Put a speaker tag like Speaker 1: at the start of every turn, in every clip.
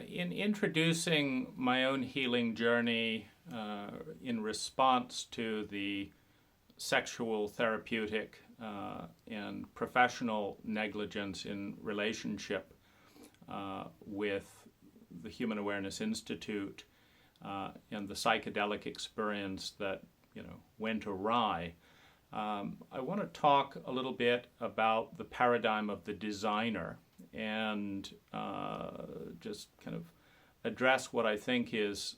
Speaker 1: In introducing my own healing journey in response to the sexual, therapeutic, and professional negligence in relationship with the Human Awareness Institute and the psychedelic experience that went awry, I want to talk a little bit about the paradigm of the designer and just kind of address what I think is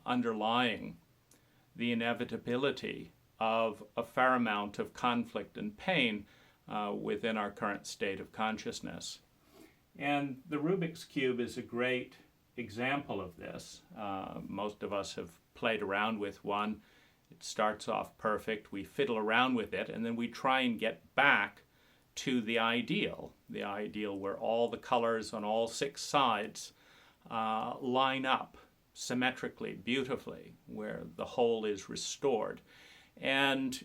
Speaker 1: underlying the inevitability of a fair amount of conflict and pain within our current state of consciousness. And the Rubik's Cube is a great example of this. Most of us have played around with one. It starts off perfect, we fiddle around with it, and then we try and get back to the ideal where all the colors on all 6 sides line up symmetrically, beautifully, where the whole is restored. And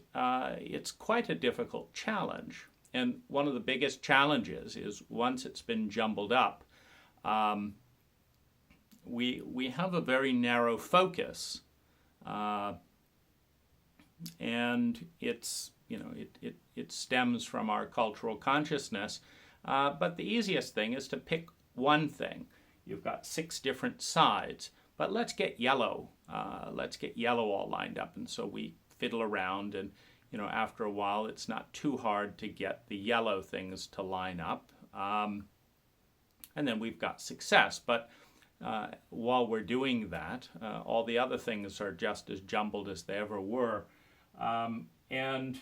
Speaker 1: it's quite a difficult challenge. And one of the biggest challenges is once it's been jumbled up, we have a very narrow focus. And it's, it stems from our cultural consciousness. But the easiest thing is to pick one thing. You've got 6 different sides, but let's get yellow. Let's get yellow all lined up. And so we fiddle around, and after a while it's not too hard to get the yellow things to line up. And then we've got success. But while we're doing that, all the other things are just as jumbled as they ever were. And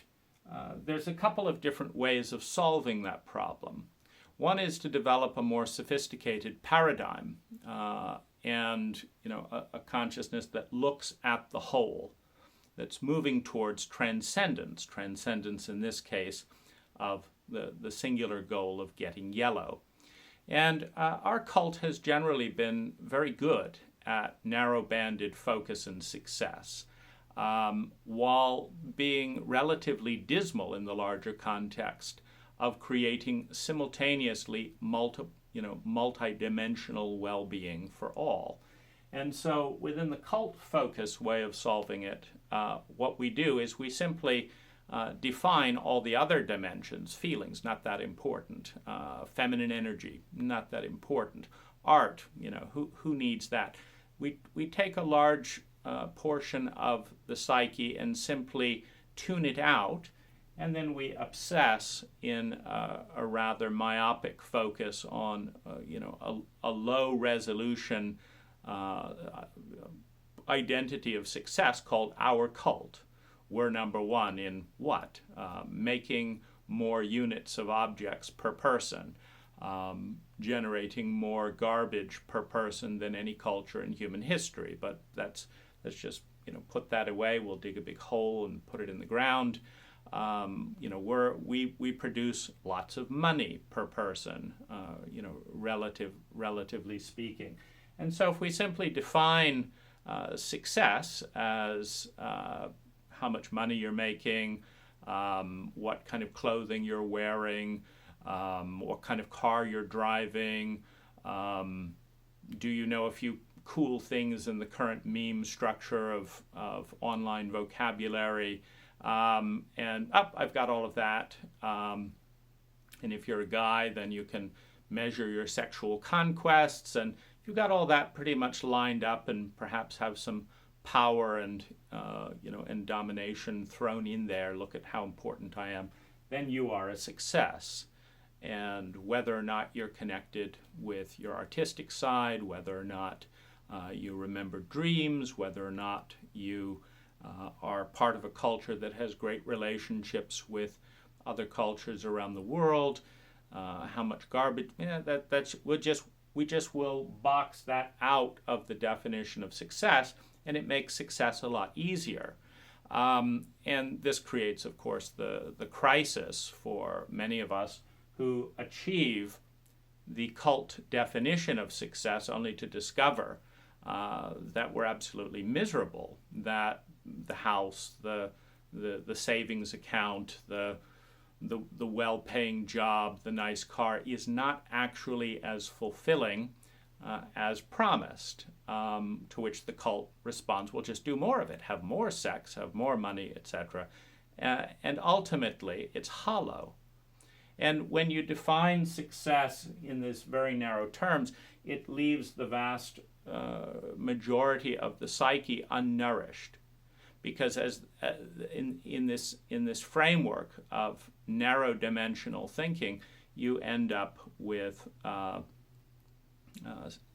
Speaker 1: there's a couple of different ways of solving that problem. One is to develop a more sophisticated paradigm and a consciousness that looks at the whole, that's moving towards transcendence in this case of the singular goal of getting yellow. And our cult has generally been very good at narrow-banded focus and success, while being relatively dismal in the larger context of creating simultaneously multi-dimensional well-being for all. And so within the cult focus way of solving it, what we do is we simply define all the other dimensions. Feelings, not that important. Feminine energy, not that important. Art, who needs that? We take a large portion of the psyche and simply tune it out, and then we obsess in a rather myopic focus on a low resolution identity of success called our cult. We're number one in what? Making more units of objects per person, generating more garbage per person than any culture in human history. But let's just put that away. We'll dig a big hole and put it in the ground. We produce lots of money per person, relatively speaking. And so if we simply define success as how much money you're making, what kind of clothing you're wearing, what kind of car you're driving, do you know a few cool things in the current meme structure of online vocabulary, I've got all of that. And if you're a guy, then you can measure your sexual conquests, and if you've got all that pretty much lined up and perhaps have some power and domination thrown in there, look at how important I am, then you are a success. And whether or not you're connected with your artistic side, whether or not you remember dreams, whether or not you are part of a culture that has great relationships with other cultures around the world, how much garbage, we just will box that out of the definition of success, and it makes success a lot easier. And this creates, of course, the crisis for many of us who achieve the cult definition of success only to discover that we're absolutely miserable, that the house, the savings account, the well-paying job, the nice car is not actually as fulfilling as promised, to which the cult responds, well, just do more of it, have more sex, have more money, etc. And ultimately, it's hollow. And when you define success in this very narrow terms, it leaves the vast majority of the psyche unnourished. Because in this framework of narrow dimensional thinking, you end up with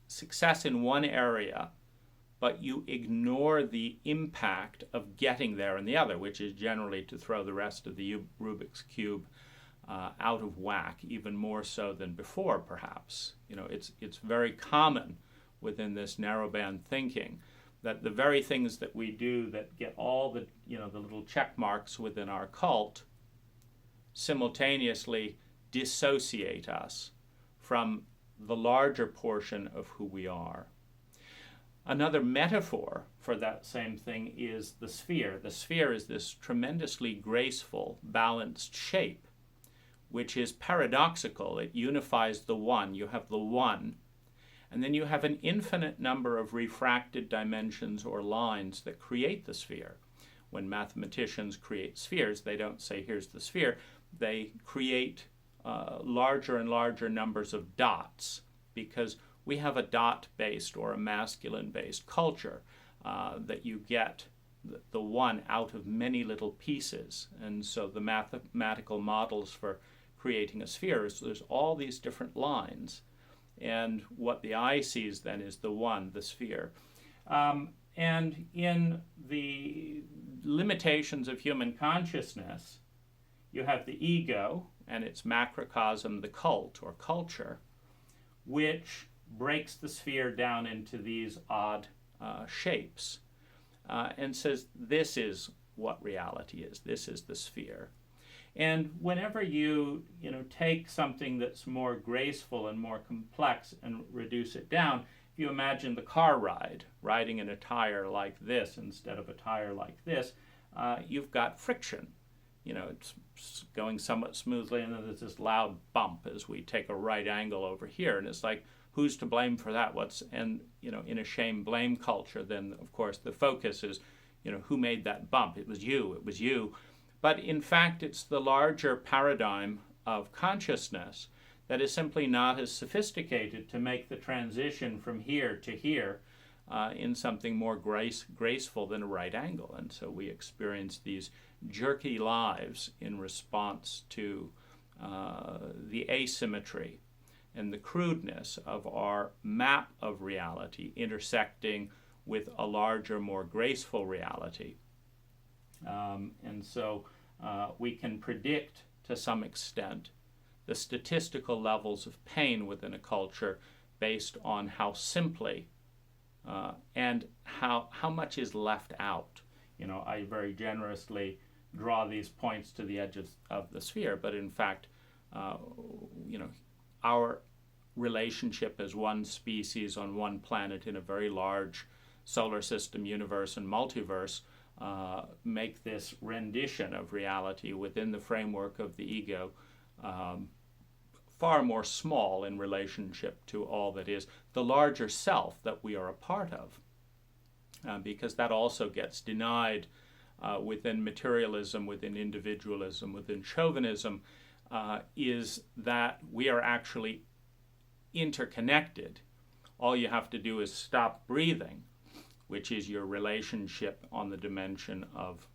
Speaker 1: success in one area, but you ignore the impact of getting there in the other, which is generally to throw the rest of the Rubik's Cube out of whack, even more so than before, perhaps. It's very common within this narrowband thinking that the very things that we do that get all the little check marks within our cult simultaneously dissociate us from the larger portion of who we are. Another metaphor for that same thing is the sphere. The sphere is this tremendously graceful, balanced shape, which is paradoxical. It unifies the one. You have the one, and then you have an infinite number of refracted dimensions or lines that create the sphere. When mathematicians create spheres, they don't say, here's the sphere. They create larger and larger numbers of dots, because we have a dot-based or a masculine-based culture that you get the one out of many little pieces. And so the mathematical models for creating a sphere is there's all these different lines. And what the eye sees then is the one, the sphere. And in the limitations of human consciousness, you have the ego and its macrocosm, the cult or culture, which breaks the sphere down into these odd shapes and says, this is what reality is. This is the sphere. And whenever you take something that's more graceful and more complex and reduce it down, if you imagine the car ride, riding in a tire like this instead of a tire like this, you've got friction. It's going somewhat smoothly, and then there's this loud bump as we take a right angle over here, and it's like, who's to blame for that? In a shame-blame culture, then of course the focus is, who made that bump? It was you. But in fact, it's the larger paradigm of consciousness that is simply not as sophisticated to make the transition from here to here in something more graceful than a right angle. And so we experience these jerky lives in response to the asymmetry and the crudeness of our map of reality intersecting with a larger, more graceful reality. And so we can predict to some extent the statistical levels of pain within a culture based on how simply and how much is left out. I very generously draw these points to the edges of the sphere, but in fact, our relationship as one species on one planet in a very large solar system, universe, and multiverse make this rendition of reality within the framework of the ego far more small in relationship to all that is the larger self that we are a part of, because that also gets denied within materialism, within individualism, within chauvinism, is that we are actually interconnected. All you have to do is stop breathing, which is your relationship on the dimension of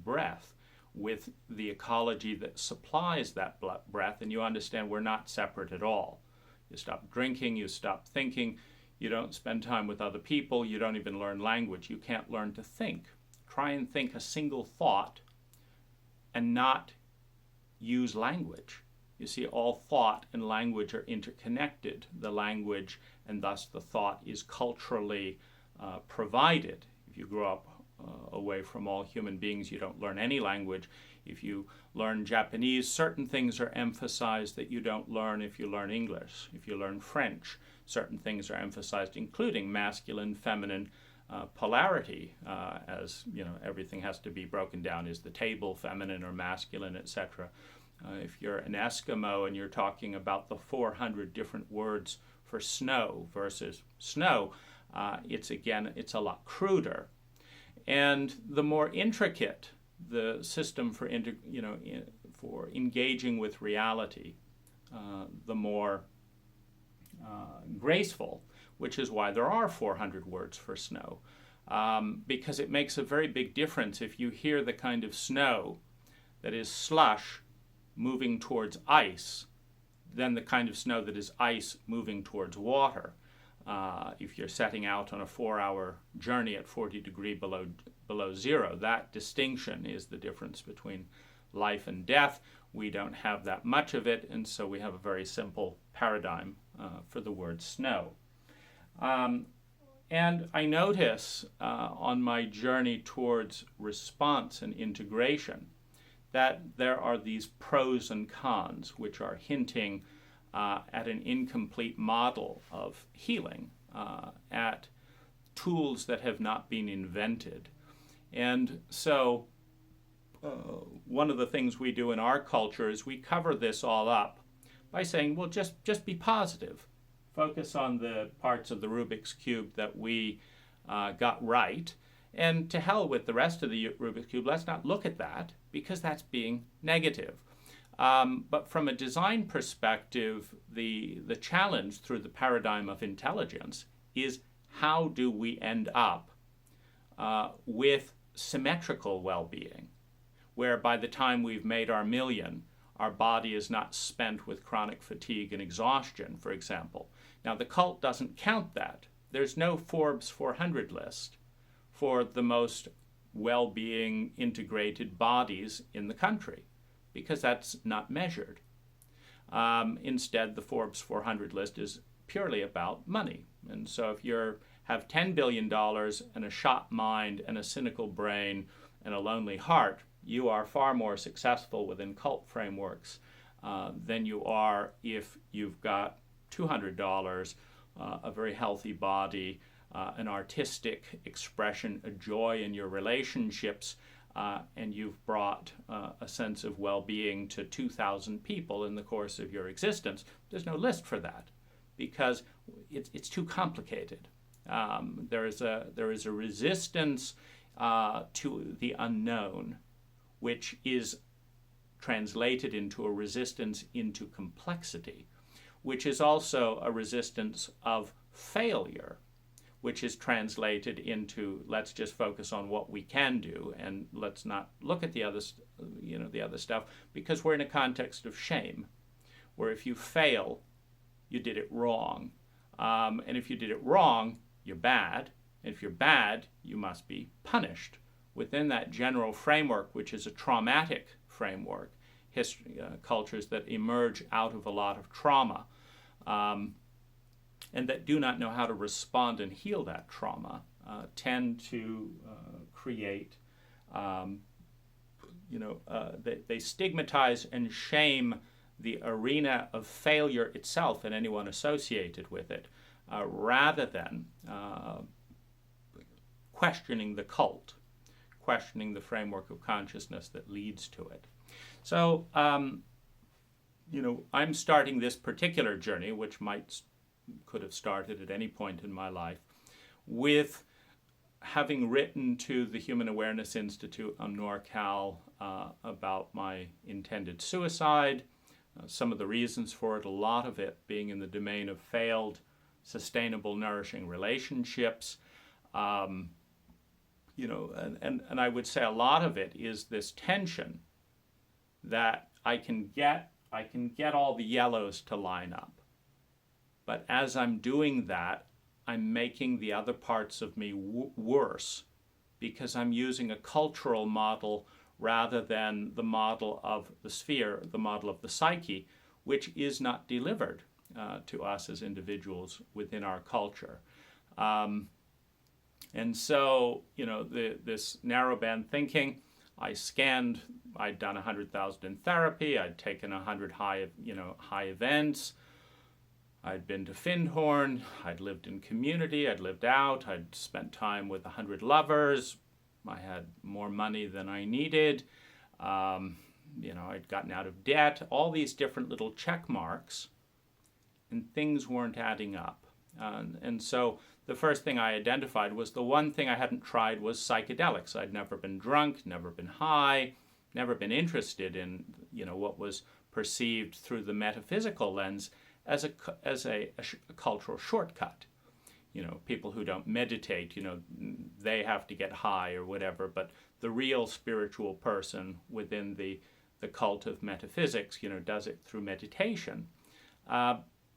Speaker 1: breath with the ecology that supplies that breath, and you understand we're not separate at all. You stop drinking, you stop thinking, you don't spend time with other people, you don't even learn language. You can't learn to think. Try and think a single thought and not use language. You see, all thought and language are interconnected. The language and thus the thought is culturally provided. If you grow up away from all human beings, you don't learn any language. If you learn Japanese, certain things are emphasized that you don't learn if you learn English. If you learn French, certain things are emphasized, including masculine, feminine polarity, as everything has to be broken down. Is the table feminine or masculine, etc. If you're an Eskimo and you're talking about the 400 different words for snow versus snow, it's a lot cruder. And the more intricate the system for engaging with reality, the more graceful, which is why there are 400 words for snow, because it makes a very big difference if you hear the kind of snow that is slush moving towards ice than the kind of snow that is ice moving towards water. If you're setting out on a 4-hour journey at 40 degrees below zero, that distinction is the difference between life and death. We don't have that much of it, and so we have a very simple paradigm for the word snow. And I notice on my journey towards response and integration that there are these pros and cons which are hinting at an incomplete model of healing, at tools that have not been invented. And so one of the things we do in our culture is we cover this all up by saying, well, just be positive. Focus on the parts of the Rubik's Cube that we got right, and to hell with the rest of the Rubik's Cube. Let's not look at that, because that's being negative. But from a design perspective, the challenge through the paradigm of intelligence is, how do we end up with symmetrical well-being, where by the time we've made our million, our body is not spent with chronic fatigue and exhaustion, for example. Now, the cult doesn't count that. There's no Forbes 400 list for the most well-being integrated bodies in the country, because that's not measured. Instead, the Forbes 400 list is purely about money. And so if you have $10 billion and a shot mind and a cynical brain and a lonely heart, you are far more successful within cult frameworks than you are if you've got $200, a very healthy body, an artistic expression, a joy in your relationships, and you've brought a sense of well-being to 2,000 people in the course of your existence. There's no list for that, because it's too complicated. There is a resistance to the unknown, which is translated into a resistance into complexity, which is also a resistance of failure, which is translated into, let's just focus on what we can do and let's not look at the other stuff, because we're in a context of shame, where if you fail, you did it wrong. And if you did it wrong, you're bad. And if you're bad, you must be punished. Within that general framework, which is a traumatic framework, cultures that emerge out of a lot of trauma, and that do not know how to respond and heal that trauma, tend to create, they stigmatize and shame the arena of failure itself and anyone associated with it, rather than questioning the cult, questioning the framework of consciousness that leads to it. So, I'm starting this particular journey, which could have started at any point in my life, with having written to the Human Awareness Institute on NorCal about my intended suicide, some of the reasons for it, a lot of it being in the domain of failed, sustainable, nourishing relationships. And I would say a lot of it is this tension that I can get all the yellows to line up. But as I'm doing that, I'm making the other parts of me worse, because I'm using a cultural model rather than the model of the sphere, the model of the psyche, which is not delivered to us as individuals within our culture. And so, this narrowband thinking, I'd done 100,000 in therapy, I'd taken 100 high events, I'd been to Findhorn, I'd lived in community, I'd lived out, I'd spent time with 100 lovers, I had more money than I needed, I'd gotten out of debt, all these different little check marks. and things weren't adding up. And so the first thing I identified was the one thing I hadn't tried was psychedelics. I'd never been drunk, never been high, never been interested in, what was perceived through the metaphysical lens as a cultural shortcut. People who don't meditate, they have to get high or whatever, but the real spiritual person within the cult of metaphysics, does it through meditation.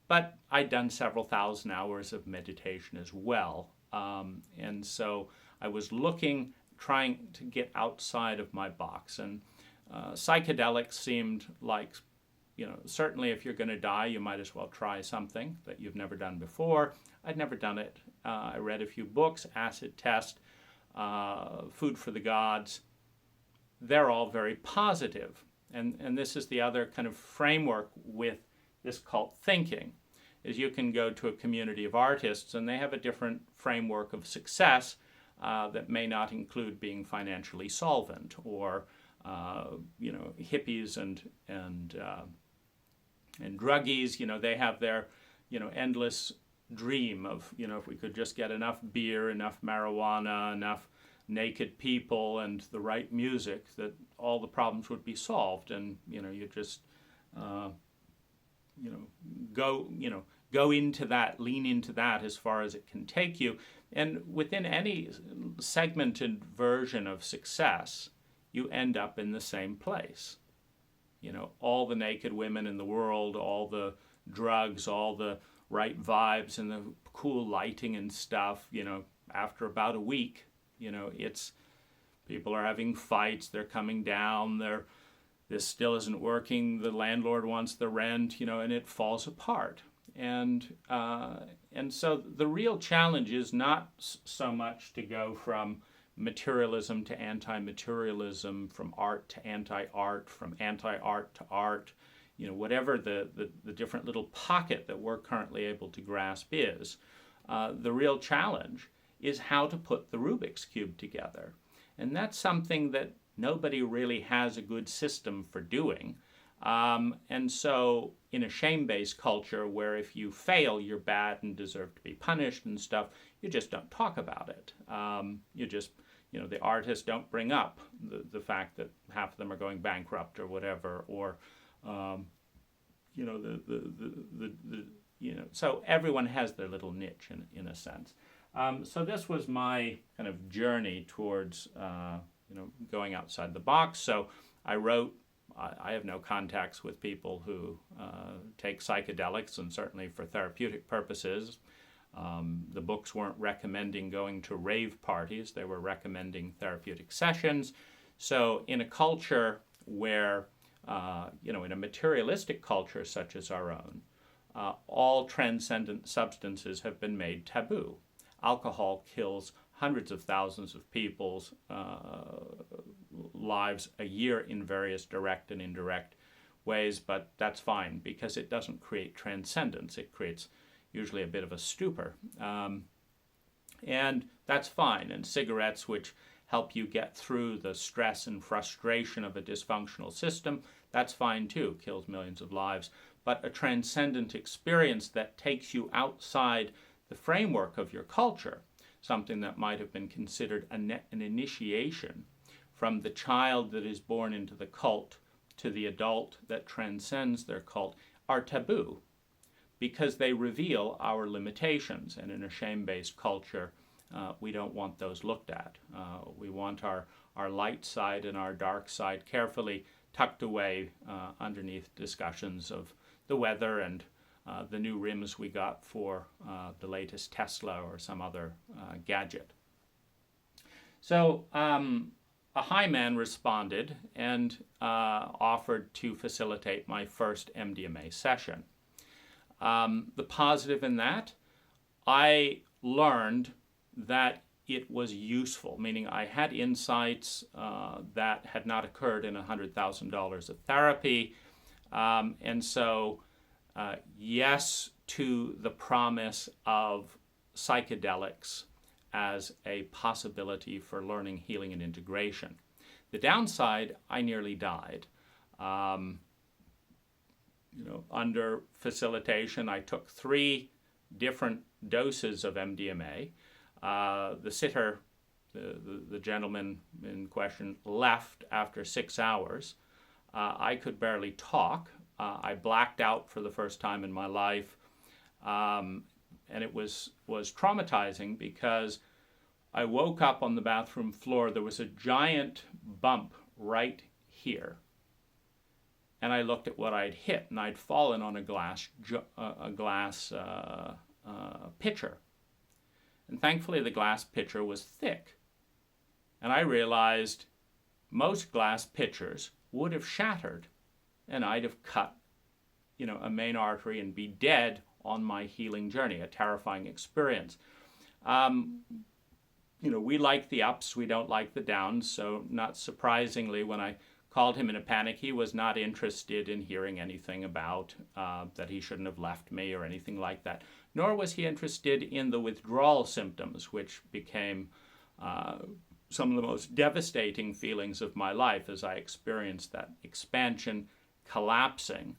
Speaker 1: But I'd done several thousand hours of meditation as well. And so I was trying to get outside of my box. And psychedelics seemed like, certainly if you're going to die, you might as well try something that you've never done before. I'd never done it. I read a few books, Acid Test, Food for the Gods. They're all very positive. And this is the other kind of framework with this cult thinking, is you can go to a community of artists and they have a different framework of success that may not include being financially solvent, or hippies and druggies. They have their endless dream of if we could just get enough beer, enough marijuana, enough naked people, and the right music, that all the problems would be solved. And you just go into that, lean into that as far as it can take you. And within any segmented version of success, you end up in the same place. All the naked women in the world, all the drugs, all the right vibes and the cool lighting and stuff, after about a week, it's people are having fights, they're coming down, this still isn't working, the landlord wants the rent, and it falls apart. And so the real challenge is not so much to go from materialism to anti-materialism, from art to anti-art, from anti-art to art, whatever the different little pocket that we're currently able to grasp is. The real challenge is how to put the Rubik's Cube together. And that's something that nobody really has a good system for doing. And so in a shame-based culture where if you fail, you're bad and deserve to be punished and stuff, you just don't talk about it. The artists don't bring up the fact that half of them are going bankrupt or whatever, or, so everyone has their little niche in a sense. So this was my kind of journey towards, going outside the box. So I wrote, I have no contacts with people who take psychedelics, and certainly for therapeutic purposes. The books weren't recommending going to rave parties. They were recommending therapeutic sessions. So in a culture where, in a materialistic culture such as our own, all transcendent substances have been made taboo. Alcohol kills hundreds of thousands of people's lives a year in various direct and indirect ways, but that's fine because it doesn't create transcendence. It creates usually a bit of a stupor. And that's fine. And cigarettes, which help you get through the stress and frustration of a dysfunctional system, that's fine too, kills millions of lives. But a transcendent experience that takes you outside the framework of your culture, something that might have been considered an initiation from the child that is born into the cult to the adult that transcends their cult, are taboo because they reveal our limitations. And in a shame-based culture, we don't want those looked at. We want our light side and our dark side carefully tucked away underneath discussions of the weather and the new rims we got for the latest Tesla or some other gadget. So a high man responded and offered to facilitate my first MDMA session. The positive in that, I learned that it was useful, meaning I had insights that had not occurred in $100,000 of therapy. And so yes to the promise of psychedelics as a possibility for learning, healing, and integration. The downside, I nearly died. under facilitation, I took 3 different doses of MDMA. The sitter, the gentleman in question, left after 6 hours. I could barely talk. I blacked out for the first time in my life. And it was traumatizing because I woke up on the bathroom floor. There was a giant bump right here. And I looked at what I'd hit, and I'd fallen on a glass pitcher. And thankfully, the glass pitcher was thick. And I realized most glass pitchers would have shattered, and I'd have cut, a main artery and be dead on my healing journey, a terrifying experience. We like the ups, we don't like the downs, so not surprisingly, when I called him in a panic, he was not interested in hearing anything about that he shouldn't have left me or anything like that. Nor was he interested in the withdrawal symptoms, which became some of the most devastating feelings of my life as I experienced that expansion collapsing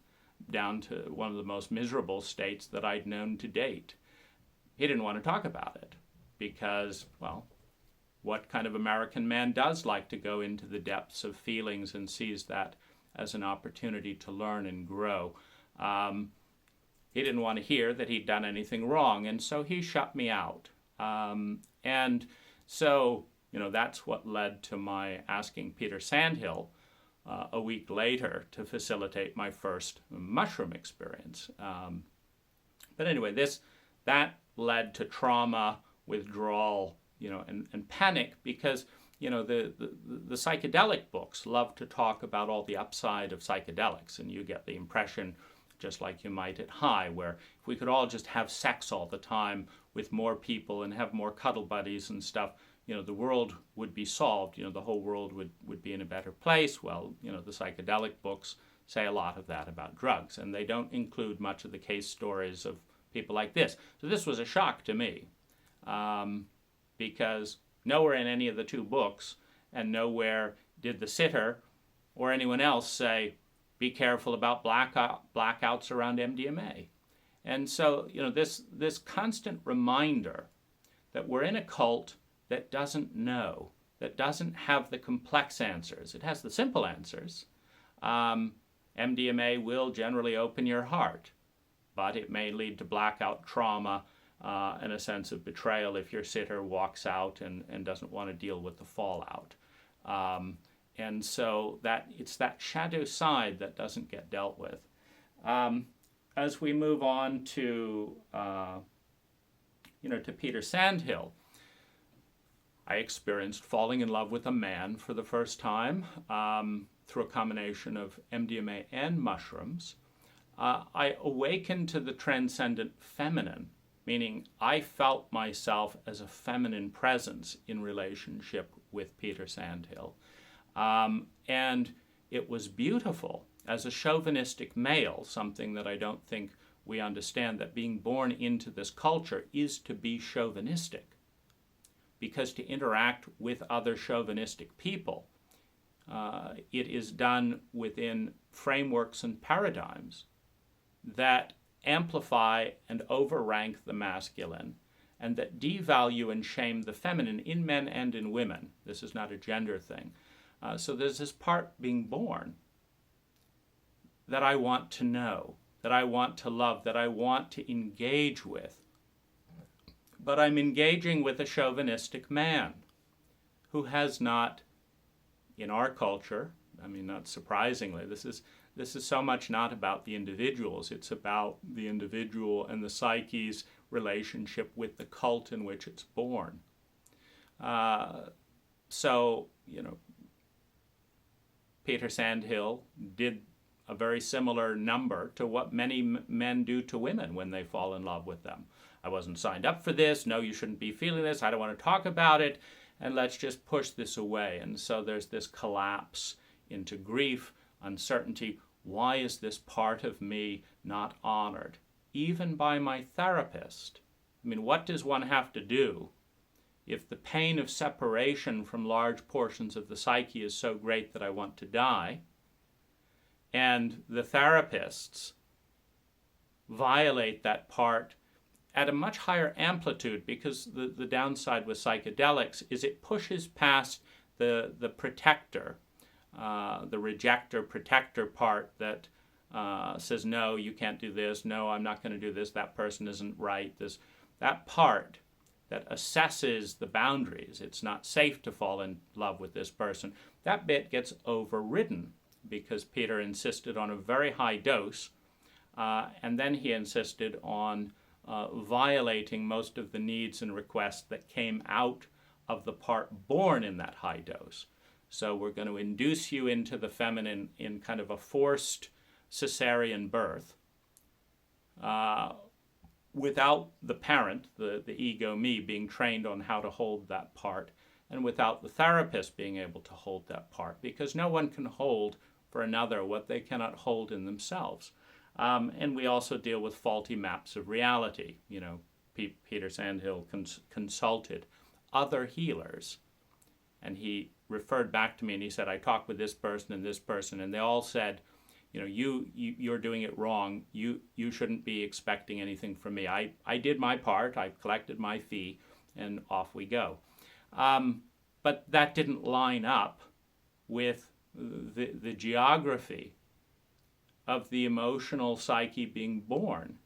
Speaker 1: down to one of the most miserable states that I'd known to date. He didn't want to talk about it because, well, what kind of American man does like to go into the depths of feelings and sees that as an opportunity to learn and grow? He didn't want to hear that he'd done anything wrong, and so he shut me out. And so, that's what led to my asking Peter Sandhill a week later to facilitate my first mushroom experience. But anyway, that led to trauma, withdrawal, and panic because, the psychedelic books love to talk about all the upside of psychedelics, and you get the impression, just like you might at high, where if we could all just have sex all the time with more people and have more cuddle buddies and stuff, the world would be solved, the whole world would be in a better place. Well, the psychedelic books say a lot of that about drugs, and they don't include much of the case stories of people like this. So this was a shock to me. Because nowhere in any of the 2 books and nowhere did the sitter or anyone else say, be careful about blackouts around MDMA. And so, this constant reminder that we're in a cult that doesn't know, that doesn't have the complex answers. It has the simple answers. MDMA will generally open your heart, but it may lead to blackout trauma and a sense of betrayal if your sitter walks out and doesn't want to deal with the fallout. And so it's that shadow side that doesn't get dealt with. As we move on to Peter Sandhill, I experienced falling in love with a man for the first time through a combination of MDMA and mushrooms. I awakened to the transcendent feminine, meaning I felt myself as a feminine presence in relationship with Peter Sandhill. And it was beautiful. As a chauvinistic male, something that I don't think we understand, that being born into this culture is to be chauvinistic. Because to interact with other chauvinistic people, it is done within frameworks and paradigms that amplify and overrank the masculine, and that devalue and shame the feminine in men and in women. This is not a gender thing. So there's this part being born that I want to know, that I want to love, that I want to engage with. But I'm engaging with a chauvinistic man who has not, in our culture, not surprisingly, this is so much not about the individuals, it's about the individual and the psyche's relationship with the cult in which it's born. Peter Sandhill did a very similar number to what many men do to women when they fall in love with them. I wasn't signed up for this. No, you shouldn't be feeling this. I don't want to talk about it. And let's just push this away. And so there's this collapse into grief, uncertainty. Why is this part of me not honored? Even by my therapist. What does one have to do if the pain of separation from large portions of the psyche is so great that I want to die, and the therapists violate that part at a much higher amplitude, because the downside with psychedelics is it pushes past the protector, the rejector protector part that says, no, you can't do this, no, I'm not going to do this, that person isn't right. That part that assesses the boundaries, it's not safe to fall in love with this person, that bit gets overridden because Peter insisted on a very high dose, and then he insisted on violating most of the needs and requests that came out of the part born in that high dose. So we're going to induce you into the feminine in kind of a forced cesarean birth without the parent, the ego me, being trained on how to hold that part, and without the therapist being able to hold that part, because no one can hold for another what they cannot hold in themselves. And we also deal with faulty maps of reality. You know, Peter Sandhill consulted other healers, and he referred back to me and he said, I talked with this person, and they all said, you know, you're doing it wrong. You shouldn't be expecting anything from me. I did my part. I collected my fee, and off we go. But that didn't line up with the geography of the emotional psyche being born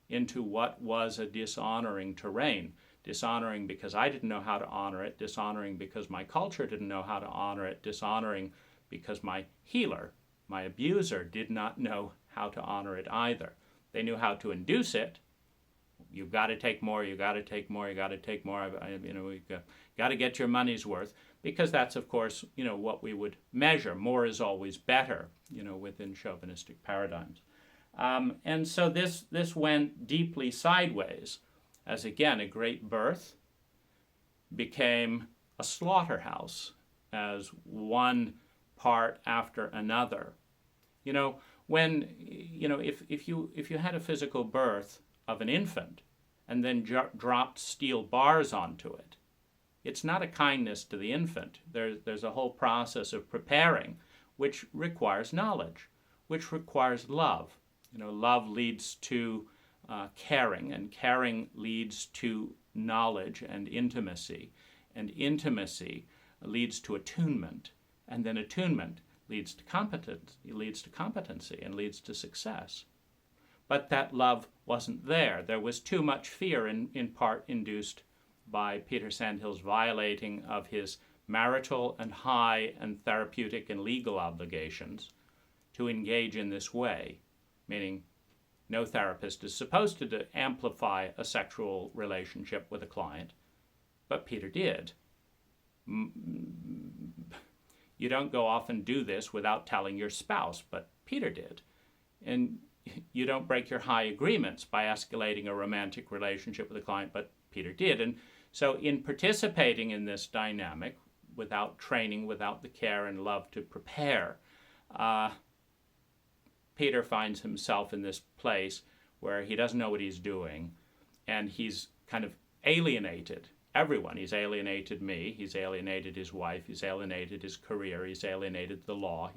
Speaker 1: into what was a dishonoring terrain. Dishonoring because I didn't know how to honor it, dishonoring because my culture didn't know how to honor it, dishonoring because my healer, my abuser, did not know how to honor it either. They knew how to induce it. You've got to take more, you got to take more, you got to take more, we've got to get your money's worth, because that's, of course, what we would measure. More is always better, within chauvinistic paradigms. And so this went deeply sideways, as again, a great birth became a slaughterhouse, as one part after another. When, if you had a physical birth of an infant and then dropped steel bars onto it, it's not a kindness to the infant. There's a whole process of preparing, which requires knowledge, which requires love. Love leads to caring, and caring leads to knowledge and intimacy leads to attunement, and then attunement leads to competence, competency, and leads to success. But that love wasn't there. There was too much fear, in part induced by Peter Sandhill's violating of his marital and high and therapeutic and legal obligations to engage in this way, meaning no therapist is supposed to amplify a sexual relationship with a client, but Peter did. You don't go off and do this without telling your spouse, but Peter did. And you don't break your high agreements by escalating a romantic relationship with a client, but Peter did. And so in participating in this dynamic, without training, without the care and love to prepare, Peter finds himself in this place where he doesn't know what he's doing, and he's kind of alienated everyone. He's alienated me, he's alienated his wife, he's alienated his career, he's alienated the law,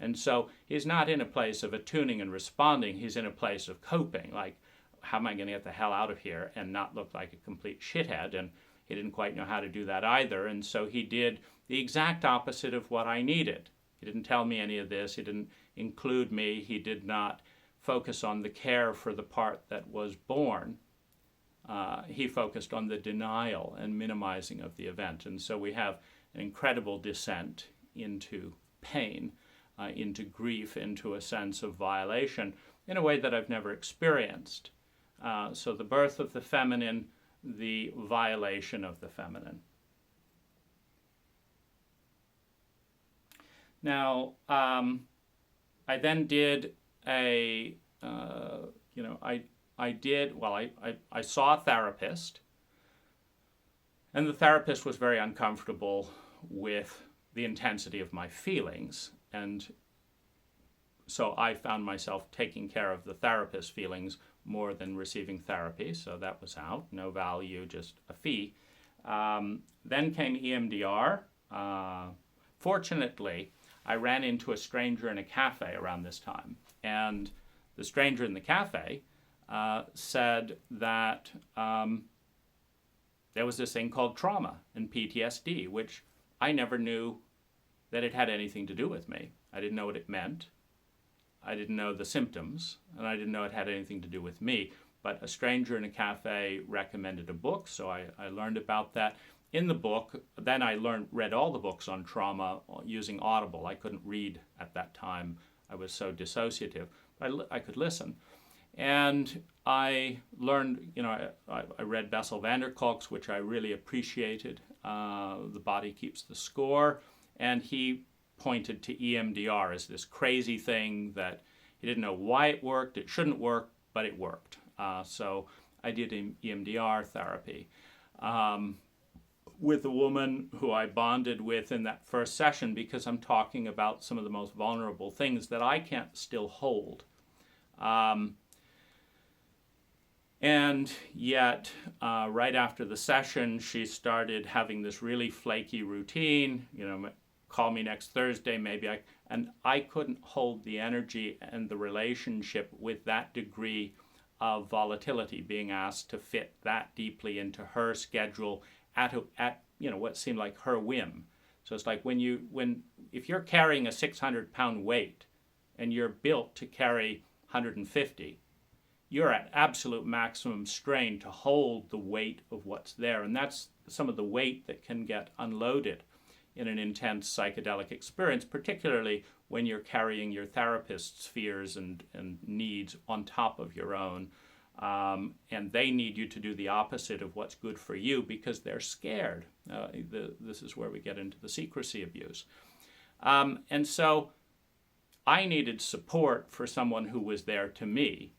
Speaker 1: and so he's not in a place of attuning and responding, he's in a place of coping, like, how am I going to get the hell out of here and not look like a complete shithead? And he didn't quite know how to do that either, and so he did the exact opposite of what I needed. He didn't tell me any of this, he didn't include me, he did not focus on the care for the part that was born. He focused on the denial and minimizing of the event. And so we have an incredible descent into pain, into grief, into a sense of violation in a way that I've never experienced. So the birth of the feminine, the violation of the feminine. Now, I then did I saw a therapist, and the therapist was very uncomfortable with the intensity of my feelings, and so I found myself taking care of the therapist's feelings more than receiving therapy, so that was out, no value, just a fee. Then came EMDR. Fortunately, I ran into a stranger in a cafe around this time, and the stranger in the cafe said that there was this thing called trauma and PTSD, which I never knew that it had anything to do with me. I didn't know what it meant. I didn't know the symptoms, and I didn't know it had anything to do with me. But a stranger in a cafe recommended a book, so I learned about that. In the book, then I read all the books on trauma using Audible. I couldn't read at that time. I was so dissociative. I could listen. And I learned, I read Bessel van der Kolk's, which I really appreciated. The Body Keeps the Score. And he pointed to EMDR as this crazy thing that he didn't know why it worked. It shouldn't work, but it worked. So I did EMDR therapy with a woman who I bonded with in that first session, because I'm talking about some of the most vulnerable things that I can't still hold. And yet, right after the session, she started having this really flaky routine, call me next Thursday, and I couldn't hold the energy and the relationship with that degree of volatility, being asked to fit that deeply into her schedule at what seemed like her whim. So it's like if you're carrying a 600-pound weight and you're built to carry 150, you're at absolute maximum strain to hold the weight of what's there, and that's some of the weight that can get unloaded in an intense psychedelic experience, particularly when you're carrying your therapist's fears and needs on top of your own. And they need you to do the opposite of what's good for you because they're scared. This is where we get into the secrecy abuse. And so I needed support for someone who was there to me,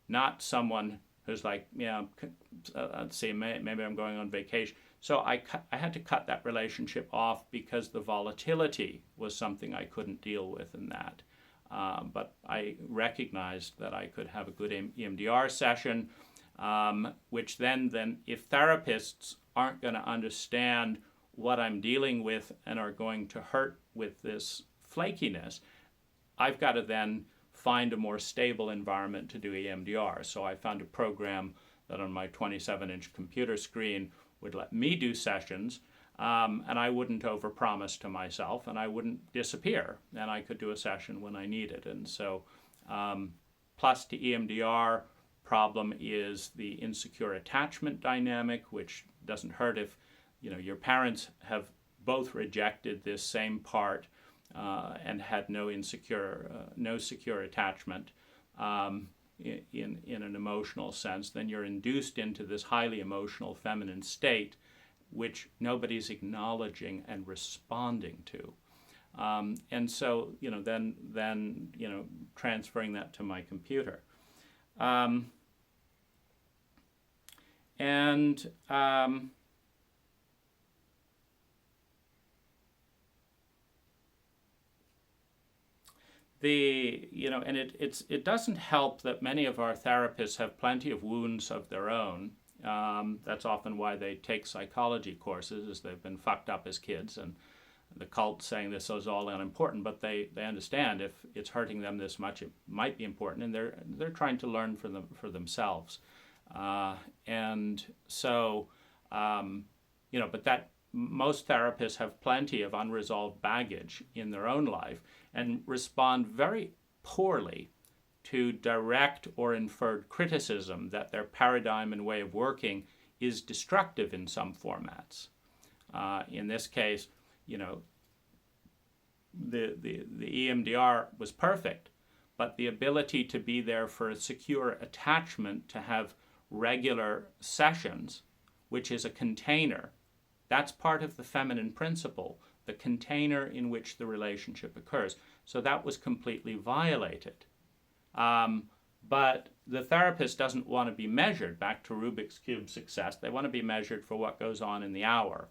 Speaker 1: not someone who's like, let's see, maybe I'm going on vacation. So I had to cut that relationship off because the volatility was something I couldn't deal with in that. But I recognized that I could have a good EMDR session, which then if therapists aren't going to understand what I'm dealing with and are going to hurt with this flakiness, I've got to then find a more stable environment to do EMDR. So I found a program that on my 27-inch computer screen would let me do sessions, and I wouldn't overpromise to myself, and I wouldn't disappear, and I could do a session when I needed. And so, plus the EMDR problem is the insecure attachment dynamic, which doesn't hurt if your parents have both rejected this same part and had no secure attachment. In an emotional sense, then you're induced into this highly emotional feminine state, which nobody's acknowledging and responding to. And so, then transferring that to my computer. It doesn't help that many of our therapists have plenty of wounds of their own. That's often why they take psychology courses, is they've been fucked up as kids, and the cult saying this is all unimportant, but they understand if it's hurting them this much, it might be important, and they're trying to learn for themselves. And so, but that most therapists have plenty of unresolved baggage in their own life and respond very poorly to direct or inferred criticism that their paradigm and way of working is destructive in some formats. In this case, the EMDR was perfect, but the ability to be there for a secure attachment, to have regular sessions, which is a container, that's part of the feminine principle, the container in which the relationship occurs. So that was completely violated. But the therapist doesn't want to be measured, back to Rubik's Cube success. They want to be measured for what goes on in the hour.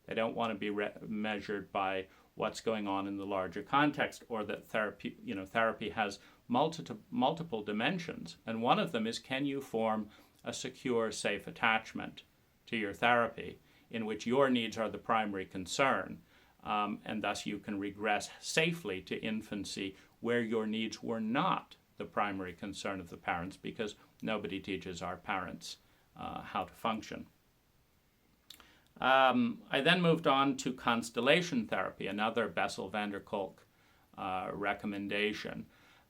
Speaker 1: They don't want to be measured by what's going on in the larger context, or that therapy has multiple dimensions. And one of them is, can you form a secure, safe attachment to your therapy in which your needs are the primary concern, and thus you can regress safely to infancy where your needs were not the primary concern of the parents, because Nobody teaches our parents how to function. I then moved on to Constellation Therapy, another Bessel van der Kolk recommendation.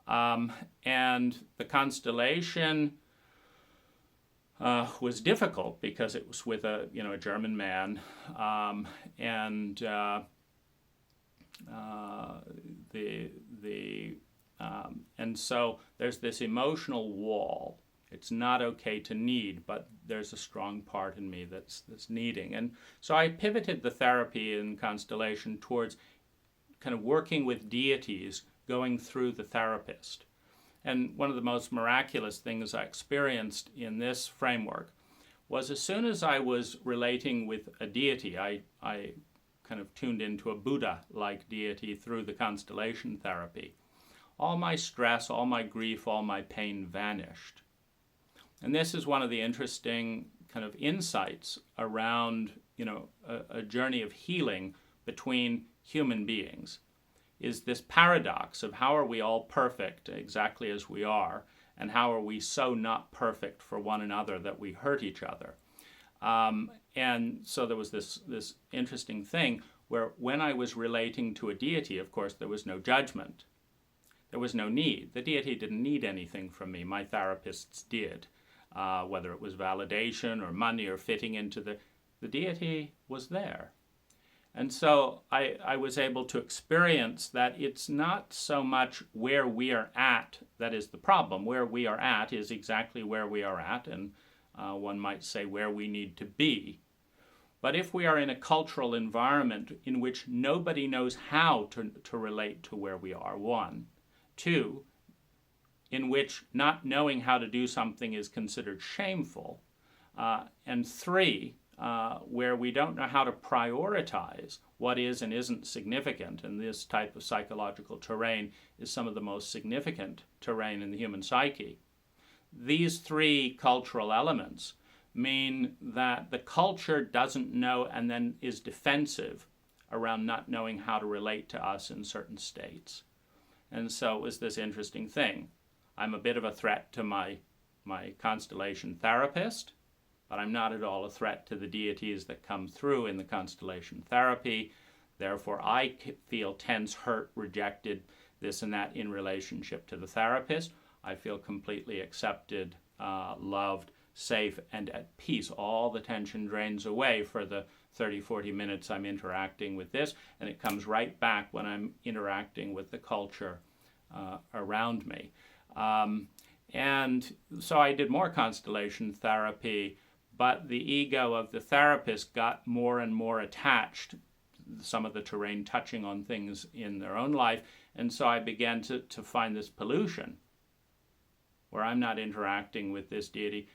Speaker 1: And the Constellation was difficult because it was with a German man, and so there's this emotional wall. It's not okay to need, but there's a strong part in me that's needing. And so I pivoted the therapy in Constellation towards kind of working with deities going through the therapist. And one of the most miraculous things I experienced in this framework was as soon as I was relating with a deity, I kind of tuned into a Buddha-like deity through the Constellation Therapy. All my stress, all my grief, all my pain vanished. And this is one of the interesting kind of insights around, a journey of healing between human beings, is this paradox of how are we all perfect exactly as we are, and how are we so not perfect for one another that we hurt each other. And so there was this interesting thing where when I was relating to a deity, of course, there was no judgment. There was no need. The deity didn't need anything from me. My therapists did. Whether it was validation or money or fitting into the deity was there. And so I was able to experience that it's not so much where we are at that is the problem. Where we are at is exactly where we are at, and one might say where we need to be. But if we are in a cultural environment in which nobody knows how to relate to where we are, one. Two, in which not knowing how to do something is considered shameful. And three, where we don't know how to prioritize what is and isn't significant, and this type of psychological terrain is some of the most significant terrain in the human psyche. These three cultural elements mean that the culture doesn't know and then is defensive around not knowing how to relate to us in certain states. And so it was this interesting thing. I'm a bit of a threat to my Constellation therapist, but I'm not at all a threat to the deities that come through in the Constellation Therapy. Therefore, I feel tense, hurt, rejected, this and that in relationship to the therapist. I feel completely accepted, loved, safe, and at peace. All the tension drains away for the 30, 40 minutes I'm interacting with this, and it comes right back when I'm interacting with the culture around me. And so I did more Constellation Therapy, but the ego of the therapist got more and more attached, some of the terrain touching on things in their own life, and so I began to find this pollution where I'm not interacting with this deity,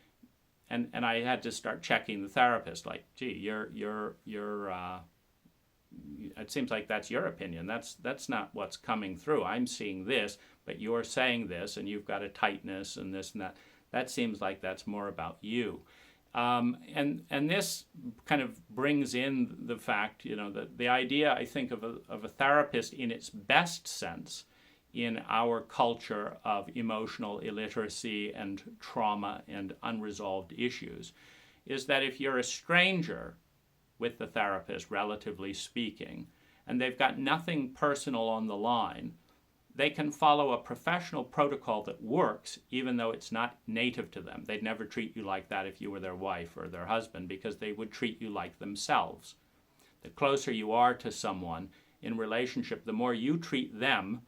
Speaker 1: and I had to start checking the therapist, like, gee, you're it seems like that's your opinion. That's not what's coming through. I'm seeing this, but you're saying this, and you've got a tightness and this and that. That seems like that's more about you. And this kind of brings in the fact, that the idea, I think, of a therapist in its best sense in our culture of emotional illiteracy and trauma and unresolved issues is that if you're a stranger with the therapist, relatively speaking, and they've got nothing personal on the line, they can follow a professional protocol that works even though it's not native to them. They'd never treat you like that if you were their wife or their husband, because they would treat you like themselves. The closer you are to someone in relationship, the more you treat them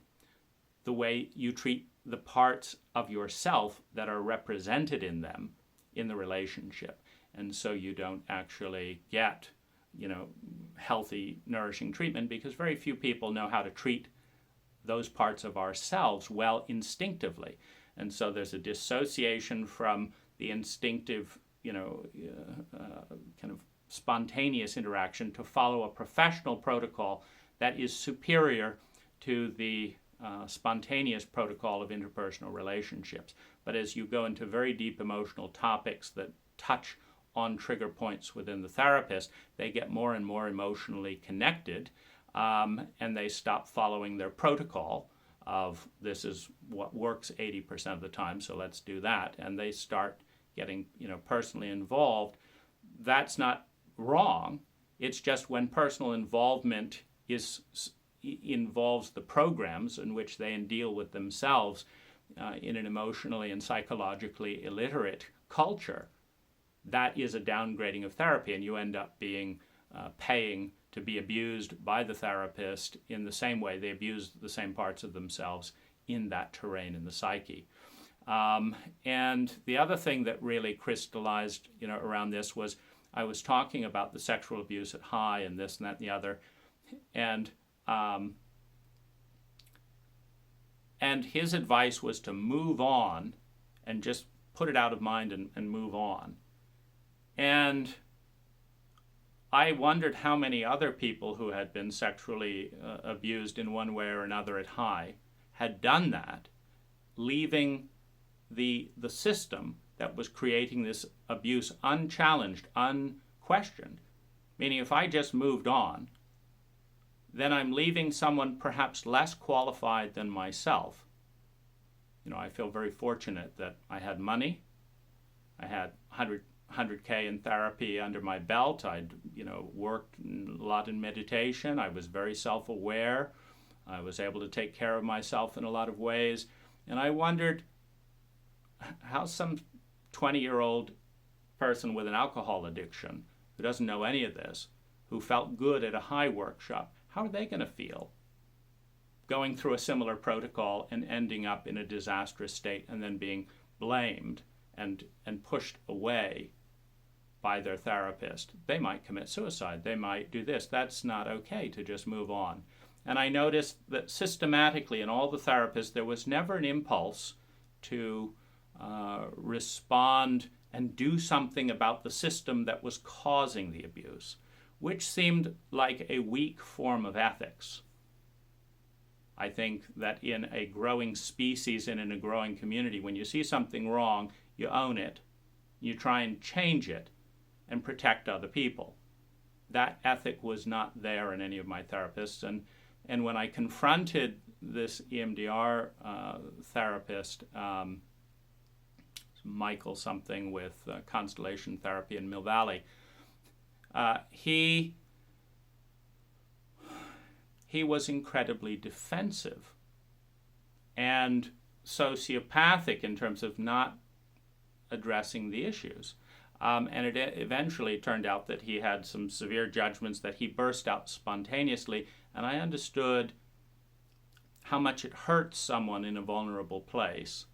Speaker 1: the way you treat the parts of yourself that are represented in them in the relationship. And so you don't actually get, healthy, nourishing treatment, because very few people know how to treat those parts of ourselves well instinctively. And so there's a dissociation from the instinctive, kind of spontaneous interaction to follow a professional protocol that is superior to the spontaneous protocol of interpersonal relationships. But as you go into very deep emotional topics that touch on trigger points within the therapist, they get more and more emotionally connected, and they stop following their protocol, of this is what works 80% of the time, so let's do that. And they start getting, personally involved. That's not wrong. It's just when personal involvement involves the programs in which they deal with themselves in an emotionally and psychologically illiterate culture, that is a downgrading of therapy, and you end up being paying to be abused by the therapist in the same way they abuse the same parts of themselves in that terrain in the psyche. And the other thing that really crystallized, around this was I was talking about the sexual abuse at high and this and that and the other, and his advice was to move on and just put it out of mind and move on. And I wondered how many other people who had been sexually abused in one way or another at high had done that, leaving the system that was creating this abuse unchallenged, unquestioned. Meaning if I just moved on, then I'm leaving someone perhaps less qualified than myself. I feel very fortunate that I had money. I had 100K in therapy under my belt. I'd, worked a lot in meditation. I was very self-aware. I was able to take care of myself in a lot of ways. And I wondered how some 20-year-old person with an alcohol addiction who doesn't know any of this, who felt good at a high workshop, how are they going to feel going through a similar protocol and ending up in a disastrous state and then being blamed and pushed away by their therapist? They might commit suicide. They might do this. That's not okay to just move on. And I noticed that systematically in all the therapists, there was never an impulse to respond and do something about the system that was causing the abuse, which seemed like a weak form of ethics. I think that in a growing species and in a growing community, when you see something wrong, you own it, you try and change it and protect other people. That ethic was not there in any of my therapists. And when I confronted this EMDR therapist, Michael something with Constellation Therapy in Mill Valley, he was incredibly defensive and sociopathic in terms of not addressing the issues. And it eventually turned out that he had some severe judgments that he burst out spontaneously, and I understood how much it hurts someone in a vulnerable place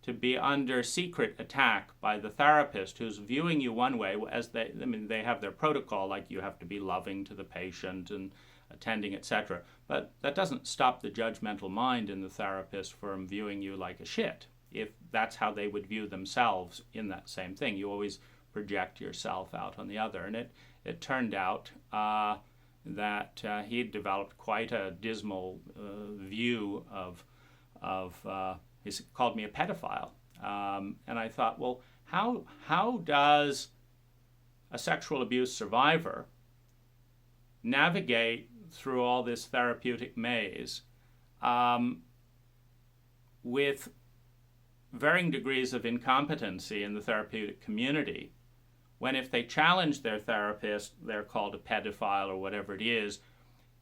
Speaker 1: to be under secret attack by the therapist who's viewing you one way, as they have their protocol, like you have to be loving to the patient and attending, etc. But that doesn't stop the judgmental mind in the therapist from viewing you like a shit, if that's how they would view themselves in that same thing. You always project yourself out on the other. And it turned out that he'd developed quite a dismal view of he called me a pedophile. And I thought, well, how does a sexual abuse survivor navigate through all this therapeutic maze with varying degrees of incompetency in the therapeutic community, when if they challenge their therapist, they're called a pedophile or whatever it is?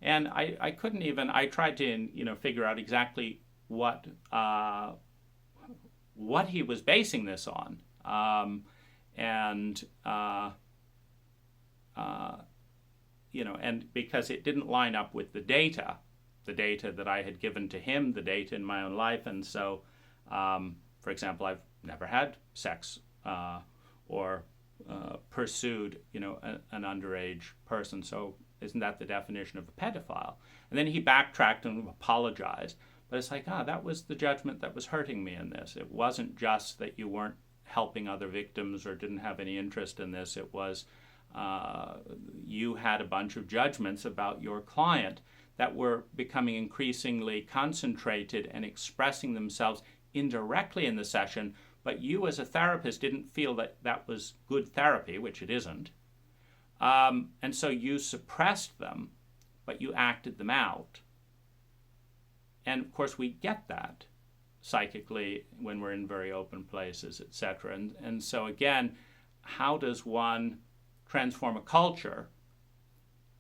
Speaker 1: And I couldn't even, I tried to figure out exactly what he was basing this on, and because it didn't line up with the data that I had given to him, the data in my own life. And so, for example, I've never had sex or pursued an underage person. So isn't that the definition of a pedophile? And then he backtracked and apologized. But it's like, that was the judgment that was hurting me in this. It wasn't just that you weren't helping other victims or didn't have any interest in this. It was you had a bunch of judgments about your client that were becoming increasingly concentrated and expressing themselves indirectly in the session, but you as a therapist didn't feel that that was good therapy, which it isn't. And so you suppressed them, but you acted them out. And of course, we get that psychically when we're in very open places, etc. And so again, how does one transform a culture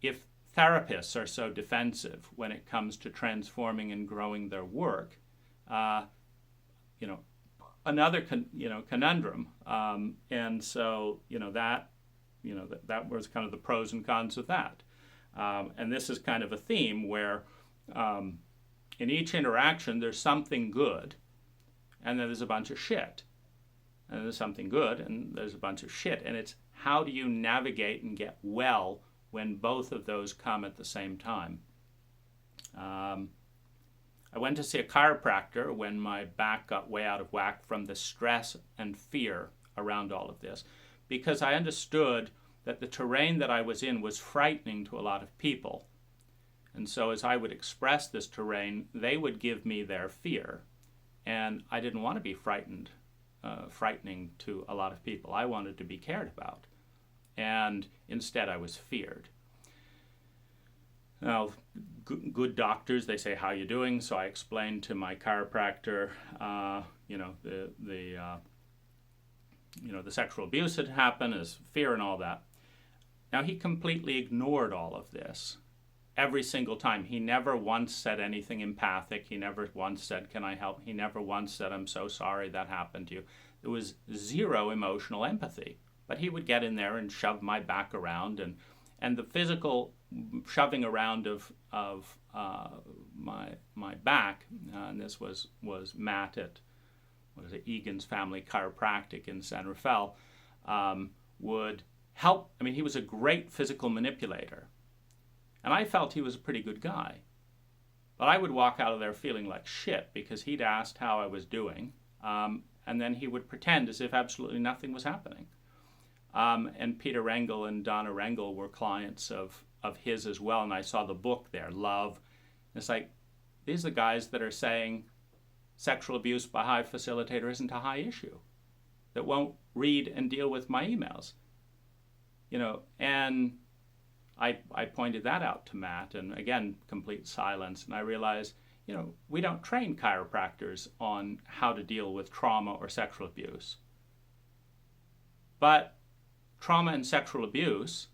Speaker 1: if therapists are so defensive when it comes to transforming and growing their work? Another conundrum. And so that was kind of the pros and cons of that. And this is kind of a theme where in each interaction there's something good, and then there's a bunch of shit. And there's something good, and there's a bunch of shit. And it's how do you navigate and get well when both of those come at the same time? I went to see a chiropractor when my back got way out of whack from the stress and fear around all of this, because I understood that the terrain that I was in was frightening to a lot of people. And so as I would express this terrain, they would give me their fear. And I didn't want to be frightening to a lot of people. I wanted to be cared about. And instead I was feared. Now, good doctors, they say, how you doing? So I explained to my chiropractor, the sexual abuse that happened, his fear and all that. Now, he completely ignored all of this every single time. He never once said anything empathic. He never once said, can I help? He never once said, I'm so sorry that happened to you. There was zero emotional empathy. But he would get in there and shove my back around, and the physical shoving around of my back, and this was Matt at Egan's Family Chiropractic in San Rafael, would help. I mean, he was a great physical manipulator, and I felt he was a pretty good guy. But I would walk out of there feeling like shit because he'd asked how I was doing, and then he would pretend as if absolutely nothing was happening. And Peter Rengel and Donna Rengel were clients of his as well, and I saw the book there, Love. It's like, these are the guys that are saying sexual abuse by high facilitator isn't a high issue, that won't read and deal with my emails. And I pointed that out to Matt, and again, complete silence, and I realized, we don't train chiropractors on how to deal with trauma or sexual abuse. But trauma and sexual abuse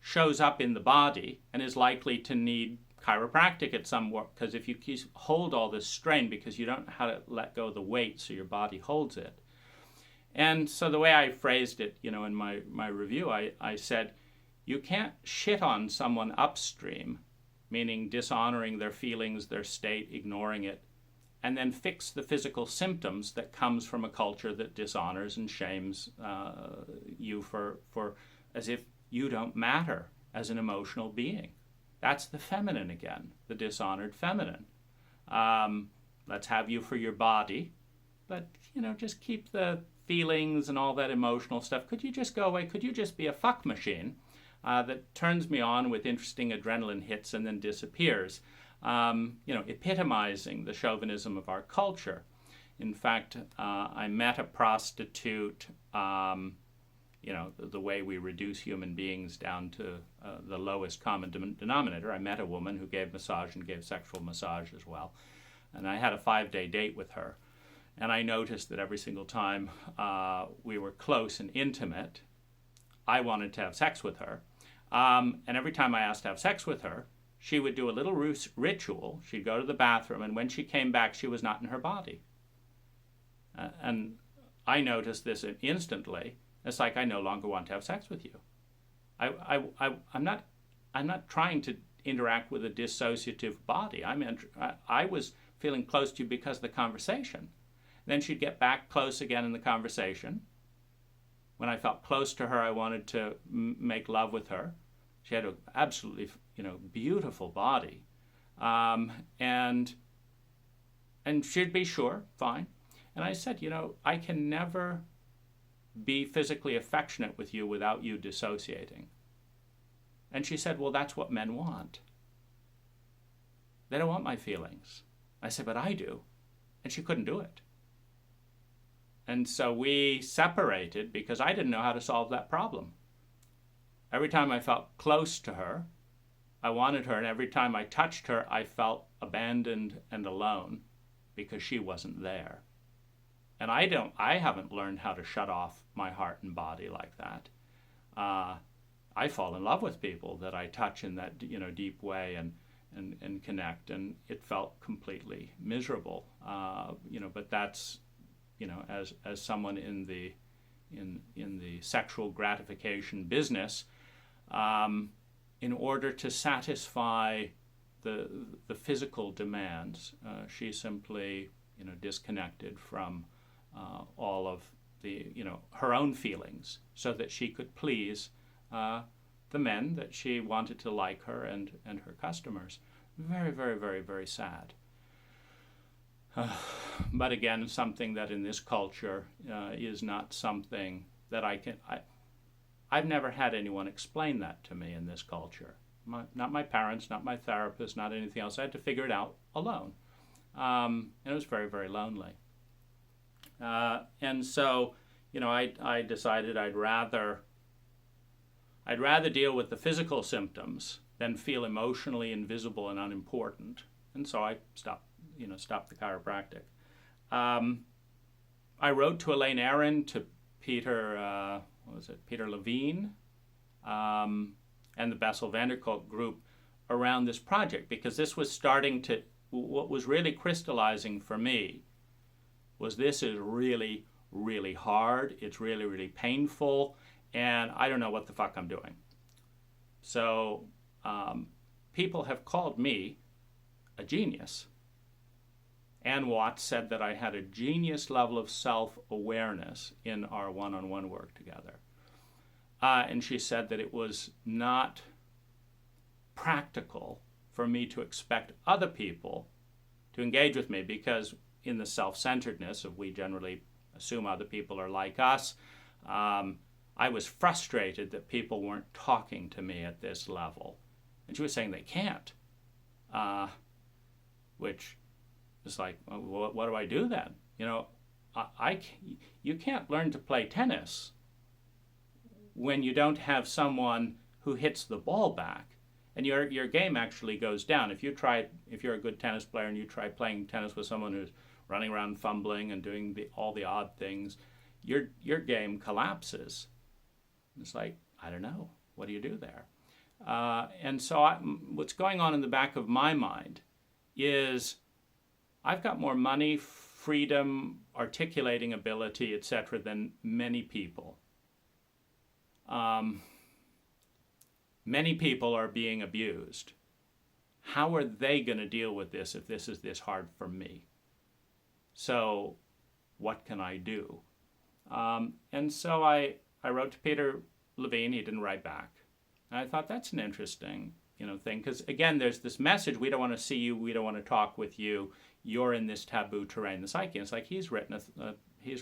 Speaker 1: shows up in the body and is likely to need chiropractic at some work, because if you hold all this strain because you don't know how to let go of the weight so your body holds it. And so the way I phrased it, in my review, I said, you can't shit on someone upstream, meaning dishonoring their feelings, their state, ignoring it, and then fix the physical symptoms that comes from a culture that dishonors and shames you for as if you don't matter as an emotional being. That's the feminine again, the dishonored feminine. Let's have you for your body, but just keep the feelings and all that emotional stuff. Could you just go away? Could you just be a fuck machine that turns me on with interesting adrenaline hits and then disappears? Epitomizing the chauvinism of our culture. In fact, I met a prostitute, the way we reduce human beings down to the lowest common denominator. I met a woman who gave massage and gave sexual massage as well. And I had a 5-day date with her. And I noticed that every single time we were close and intimate, I wanted to have sex with her. And every time I asked to have sex with her, she would do a little ritual. She'd go to the bathroom, and when she came back, she was not in her body. And I noticed this instantly. It's like, I no longer want to have sex with you. I'm not trying to interact with a dissociative body. I was feeling close to you because of the conversation. Then she'd get back close again in the conversation. When I felt close to her, I wanted to make love with her. She had an absolutely, beautiful body. And she'd be sure, fine. And I said, I can never be physically affectionate with you without you dissociating. And she said, well, that's what men want. They don't want my feelings. I said, but I do. And she couldn't do it. And so we separated because I didn't know how to solve that problem. Every time I felt close to her, I wanted her, and every time I touched her, I felt abandoned and alone because she wasn't there. And I haven't learned how to shut off my heart and body like that. I fall in love with people that I touch in that, deep way and connect, and it felt completely miserable. But that's, as someone in the sexual gratification business, in order to satisfy the physical demands, she simply, disconnected from all of the, her own feelings, so that she could please the men that she wanted to like her and her customers. Very, very, very, very sad. But again, something that in this culture is not something that I've never had anyone explain that to me in this culture. Not my parents, not my therapist, not anything else. I had to figure it out alone. And it was very, very lonely. And so, I decided I'd rather deal with the physical symptoms than feel emotionally invisible and unimportant. And so I stopped the chiropractic. I wrote to Elaine Aaron, to Peter, Peter Levine, and the Bessel van der Kolk group around this project, because this was what was really crystallizing for me was this is really, really hard. It's really, really painful, and I don't know what the fuck I'm doing. So people have called me a genius. Ann Watts said that I had a genius level of self-awareness in our one-on-one work together. And she said that it was not practical for me to expect other people to engage with me, because in the self-centeredness of we generally assume other people are like us, I was frustrated that people weren't talking to me at this level. And she was saying they can't, which is like, well, what do I do then? You can't learn to play tennis when you don't have someone who hits the ball back, and your game actually goes down. If you're a good tennis player and you try playing tennis with someone who's running around fumbling and doing all the odd things, your game collapses. It's like, I don't know, what do you do there? And so what's going on in the back of my mind is I've got more money, freedom, articulating ability, etc., than many people. Many people are being abused. How are they going to deal with this if this is this hard for me? So what can I do? And so I wrote to Peter Levine. He didn't write back. And I thought that's an interesting thing, because again, there's this message: we don't want to see you, we don't want to talk with you, you're in this taboo terrain, the psyche. And it's like he's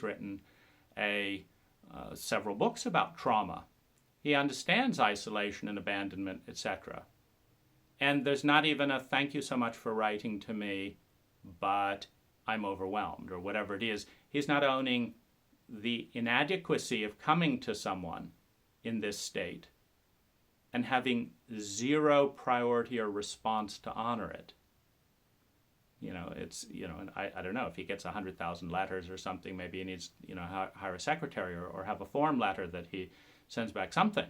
Speaker 1: written several books about trauma. He understands isolation and abandonment, etc. And there's not even a thank you so much for writing to me, but I'm overwhelmed, or whatever it is. He's not owning the inadequacy of coming to someone in this state and having zero priority or response to honor it. And I don't know, if he gets 100,000 letters or something, maybe he needs, hire a secretary or have a form letter that he sends back, something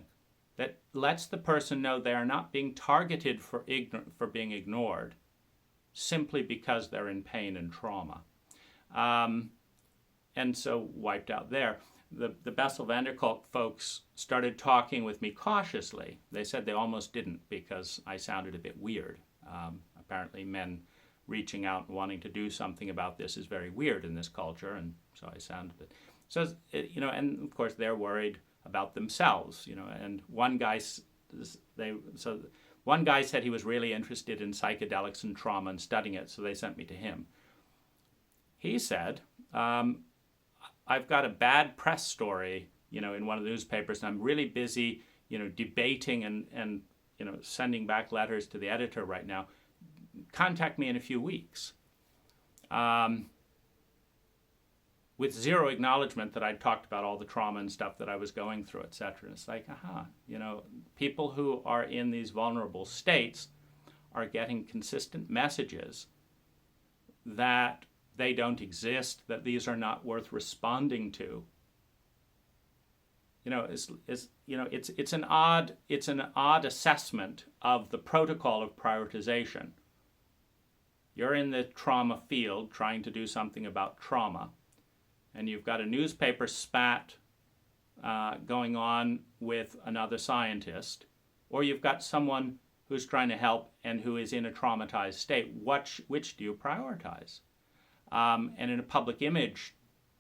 Speaker 1: that lets the person know they are not being targeted for being ignored simply because they're in pain and trauma. And so wiped out there. The Bessel van der Kolk folks started talking with me cautiously. They said they almost didn't because I sounded a bit weird. Apparently men reaching out and wanting to do something about this is very weird in this culture, and so I sounded it. So, and of course they're worried about themselves, and one guy said he was really interested in psychedelics and trauma and studying it, so they sent me to him. He said, I've got a bad press story, in one of the newspapers, and I'm really busy, debating and sending back letters to the editor right now. Contact me in a few weeks. with zero acknowledgement that I'd talked about all the trauma and stuff that I was going through, etc. It's like, people who are in these vulnerable states are getting consistent messages that they don't exist, that these are not worth responding to. It's an odd assessment of the protocol of prioritization. You're in the trauma field trying to do something about trauma, and you've got a newspaper spat going on with another scientist, or you've got someone who's trying to help and who is in a traumatized state. Which do you prioritize? And in a public image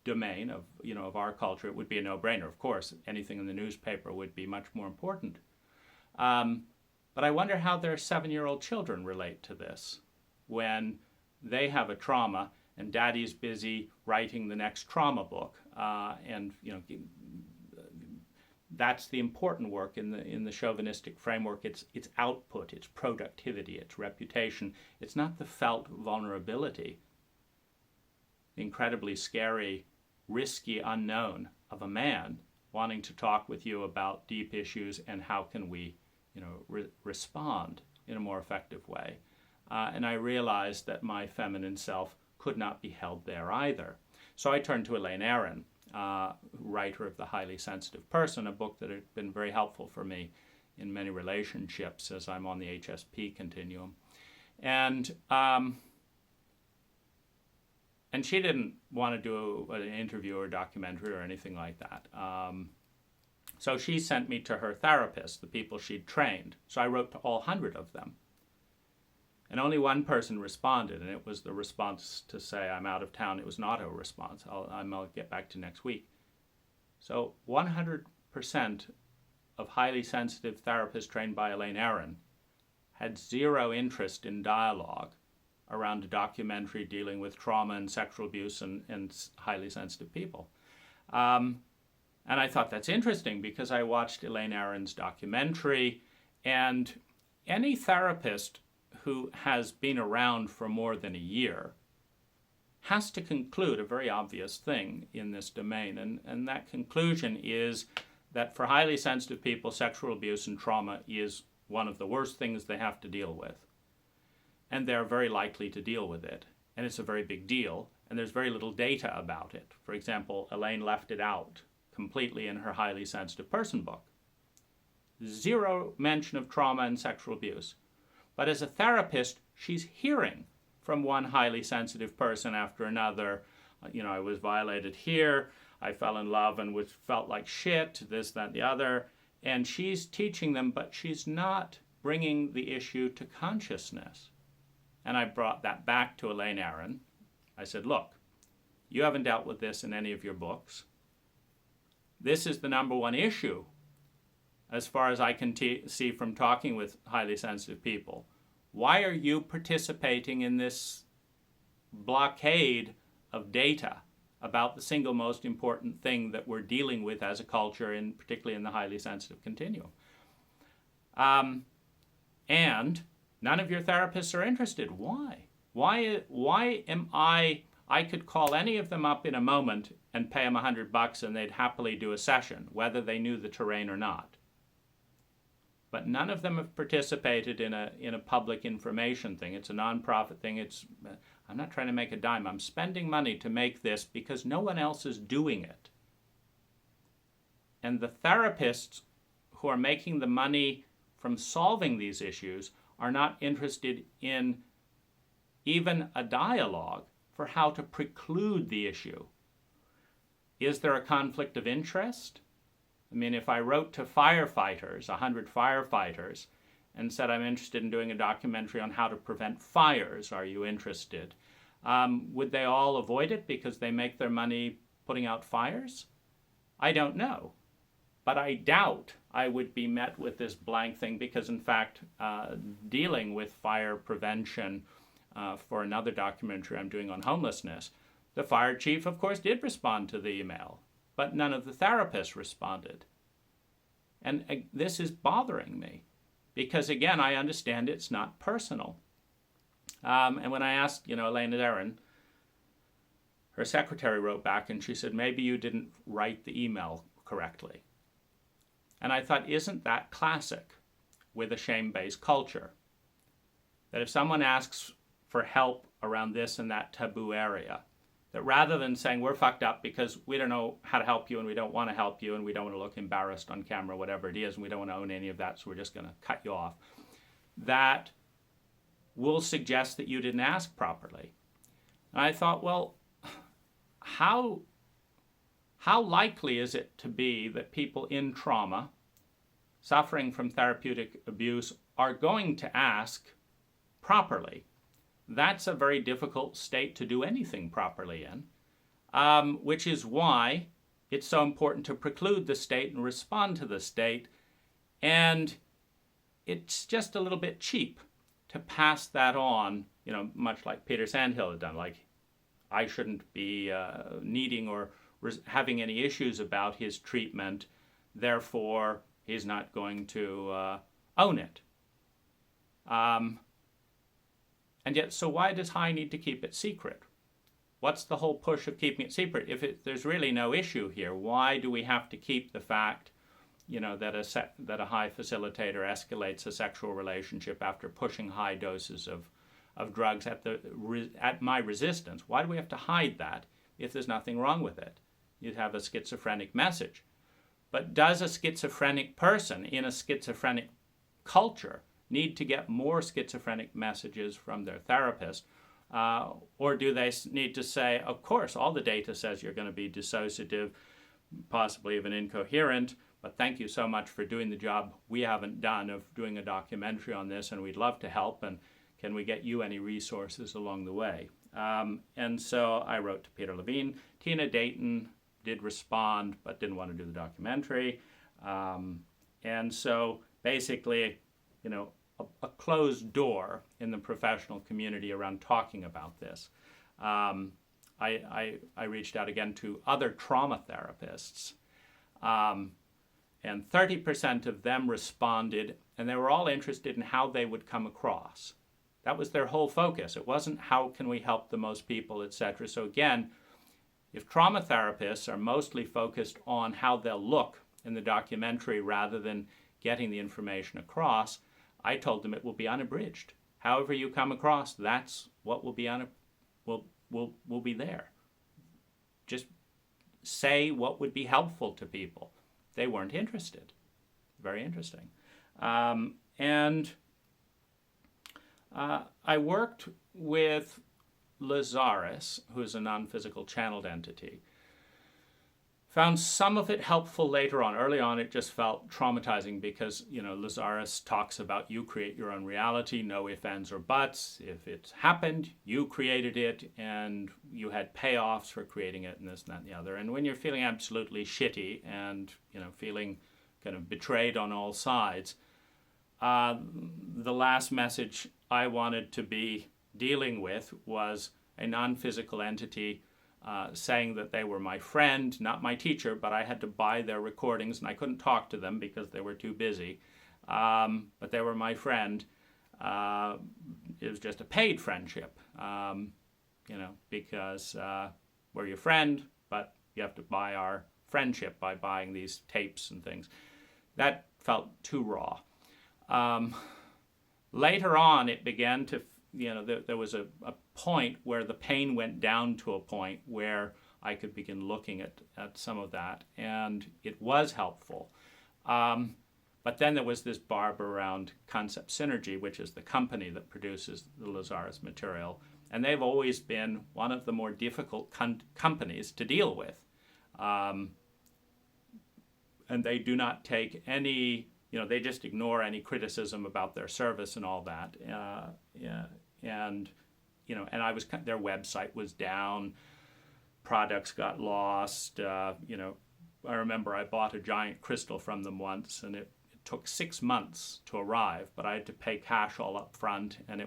Speaker 1: domain of our culture, it would be a no-brainer. Of course, anything in the newspaper would be much more important. But I wonder how their 7-year-old children relate to this when they have a trauma and daddy's busy writing the next trauma book. That's the important work in the chauvinistic framework. It's output, it's productivity, it's reputation. It's not the felt vulnerability, the incredibly scary, risky unknown of a man wanting to talk with you about deep issues and how can we, respond in a more effective way. And I realized that my feminine self could not be held there either. So I turned to Elaine Aaron, writer of The Highly Sensitive Person, a book that had been very helpful for me in many relationships as I'm on the HSP continuum. And she didn't want to do an interview or a documentary or anything like that. So she sent me to her therapist, the people she'd trained. So I wrote to all 100 of them. And only one person responded, and it was the response to say, I'm out of town. It was an auto response. I'll get back to next week. So 100% of highly sensitive therapists trained by Elaine Aaron had zero interest in dialogue around a documentary dealing with trauma and sexual abuse and highly sensitive people. And I thought that's interesting because I watched Elaine Aaron's documentary, and any therapist who has been around for more than a year has to conclude a very obvious thing in this domain. And that conclusion is that for highly sensitive people, sexual abuse and trauma is one of the worst things they have to deal with. And they're very likely to deal with it. And it's a very big deal. And there's very little data about it. For example, Elaine left it out completely in her Highly Sensitive Person book. Zero mention of trauma and sexual abuse. But as a therapist, she's hearing from one highly sensitive person after another, I was violated here, I fell in love and felt like shit, this, that, the other. And she's teaching them, but she's not bringing the issue to consciousness. And I brought that back to Elaine Aaron. I said, look, you haven't dealt with this in any of your books. This is the number one issue as far as I can see from talking with highly sensitive people. Why are you participating in this blockade of data about the single most important thing that we're dealing with as a culture, and particularly in the highly sensitive continuum? And none of your therapists are interested. Why? Why am I could call any of them up in a moment and pay them $100 and they'd happily do a session, whether they knew the terrain or not. But none of them have participated in a public information thing. It's a nonprofit thing. I'm not trying to make a dime. I'm spending money to make this because no one else is doing it. And the therapists who are making the money from solving these issues are not interested in even a dialogue for how to preclude the issue. Is there a conflict of interest? I mean, if I wrote to firefighters, 100 firefighters, and said, I'm interested in doing a documentary on how to prevent fires, are you interested? Would they all avoid it because they make their money putting out fires? I don't know. But I doubt I would be met with this blank thing because, in fact, dealing with fire prevention for another documentary I'm doing on homelessness, the fire chief, of course, did respond to the email, but none of the therapists responded. And this is bothering me because, again, I understand it's not personal. And when I asked, Elaine Aaron, her secretary wrote back and she said, maybe you didn't write the email correctly. And I thought, isn't that classic with a shame-based culture? That if someone asks for help around this and that taboo area, that rather than saying we're fucked up because we don't know how to help you and we don't want to help you and we don't want to look embarrassed on camera, whatever it is, and we don't want to own any of that, so we're just going to cut you off, that will suggest that you didn't ask properly. And I thought, well, how likely is it to be that people in trauma, suffering from therapeutic abuse, are going to ask properly? That's a very difficult state to do anything properly in, which is why it's so important to preclude the state and respond to the state. And it's just a little bit cheap to pass that on, much like Peter Sandhill had done. Like, I shouldn't be needing or having any issues about his treatment, therefore he's not going to own it. And yet, so why does High need to keep it secret? What's the whole push of keeping it secret? If there's really no issue here, why do we have to keep the fact, that a High facilitator escalates a sexual relationship after pushing high doses of drugs at my resistance? Why do we have to hide that if there's nothing wrong with it? You'd have a schizophrenic message. But does a schizophrenic person in a schizophrenic culture need to get more schizophrenic messages from their therapist? Or do they need to say, of course, all the data says you're going to be dissociative, possibly even incoherent, but thank you so much for doing the job we haven't done of doing a documentary on this, and we'd love to help, and can we get you any resources along the way? And so I wrote to Peter Levine. Tina Dayton did respond, but didn't want to do the documentary. And so basically, a closed door in the professional community around talking about this. I reached out again to other trauma therapists, and 30% of them responded, and they were all interested in how they would come across. That was their whole focus. It wasn't how can we help the most people, etc. So again, if trauma therapists are mostly focused on how they'll look in the documentary rather than getting the information across, I told them it will be unabridged. However you come across, that's what will be will be there. Just say what would be helpful to people. They weren't interested. Very interesting. And I worked with Lazarus, who's a non-physical channeled entity. Found some of it helpful later on. Early on, it just felt traumatizing because, Lazarus talks about you create your own reality, no ifs, ands, or buts. If it's happened, you created it, and you had payoffs for creating it, and this, and that, and the other. And when you're feeling absolutely shitty and, feeling kind of betrayed on all sides, the last message I wanted to be dealing with was a non-physical entity saying that they were my friend, not my teacher, but I had to buy their recordings and I couldn't talk to them because they were too busy. But they were my friend. It was just a paid friendship, because we're your friend, but you have to buy our friendship by buying these tapes and things. That felt too raw. Later on, it began to there was a point where the pain went down to a point where I could begin looking at some of that, and it was helpful. But then there was this barb around Concept Synergy, which is the company that produces the Lazarus material, and they've always been one of the more difficult companies to deal with. And they do not take any, they just ignore any criticism about their service and all that. And I was, their website was down, products got lost. I remember I bought a giant crystal from them once, and it took 6 months to arrive, but I had to pay cash all up front, and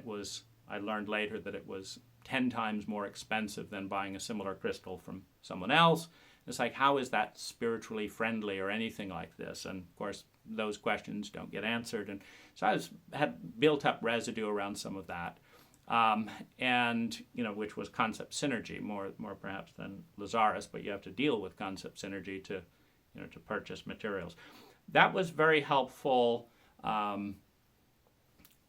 Speaker 1: I learned later that it was 10 times more expensive than buying a similar crystal from someone else. It's like, how is that spiritually friendly or anything like this? And of course, those questions don't get answered. And so I had built up residue around some of that. and which was concept synergy more perhaps than Lazarus, but you have to deal with concept synergy to to purchase materials. That was very helpful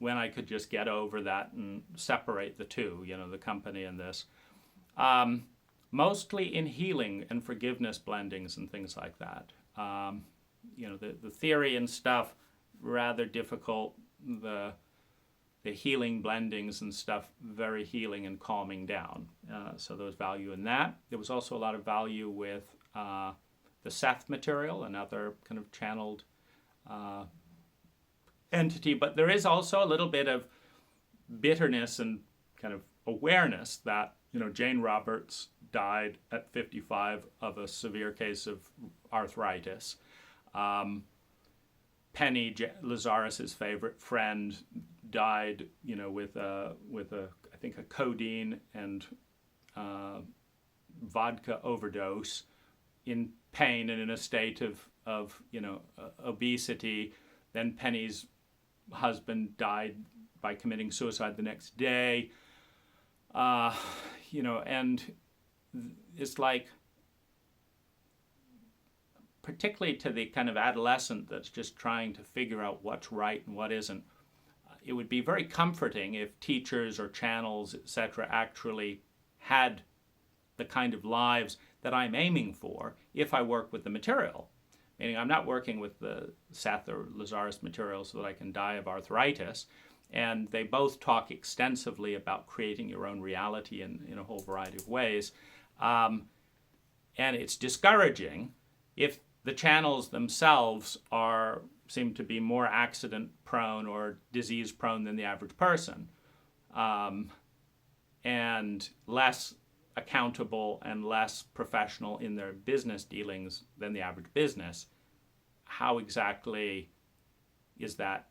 Speaker 1: when I could just get over that and separate the two, the company and this. Mostly in healing and forgiveness blendings and things like that. The theory and stuff, rather difficult. The healing blendings and stuff, very healing and calming down. So there was value in that. There was also a lot of value with the Seth material, another kind of channeled entity. But there is also a little bit of bitterness and kind of awareness that, Jane Roberts died at 55 of a severe case of arthritis. Penny, Lazarus's favorite friend, died, with a I think a codeine and vodka overdose, in pain and in a state of obesity. Then Penny's husband died by committing suicide the next day. And it's like, particularly to the kind of adolescent that's just trying to figure out what's right and what isn't, it would be very comforting if teachers or channels, etc., actually had the kind of lives that I'm aiming for if I work with the material. Meaning I'm not working with the Seth or Lazarus material so that I can die of arthritis. And they both talk extensively about creating your own reality in a whole variety of ways. And it's discouraging if the channels themselves seem to be more accident-prone or disease-prone than the average person, and less accountable and less professional in their business dealings than the average business. How exactly is that,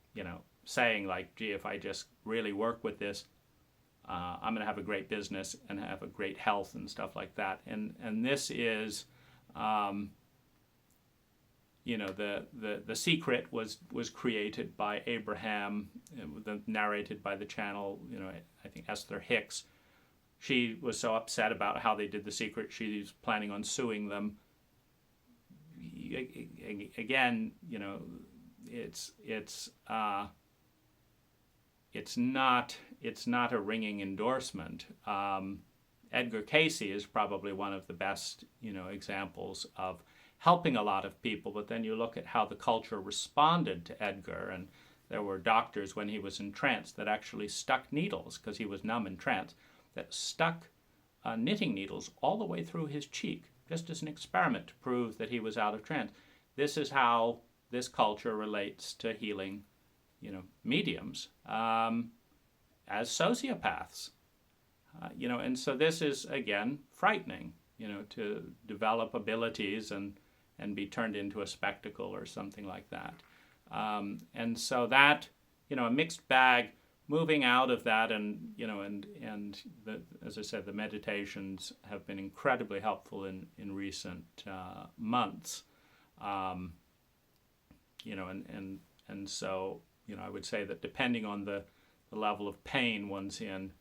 Speaker 1: saying like, gee, if I just really work with this, I'm going to have a great business and have a great health and stuff like that. And this is, the secret was created by Abraham, narrated by the channel, I think Esther Hicks. She was so upset about how they did The Secret, she's planning on suing them. Again, it's not a ringing endorsement. Edgar Cayce is probably one of the best, examples of helping a lot of people. But then you look at how the culture responded to Edgar, and there were doctors when he was in trance that actually stuck needles because he was numb in trance, that stuck knitting needles all the way through his cheek, just as an experiment to prove that he was out of trance. This is how this culture relates to healing, mediums as sociopaths. And so this is, again, frightening, to develop abilities and be turned into a spectacle or something like that. And so that, a mixed bag. Moving out of that, and as I said, the meditations have been incredibly helpful in recent months. And so I would say that depending on the level of pain one's in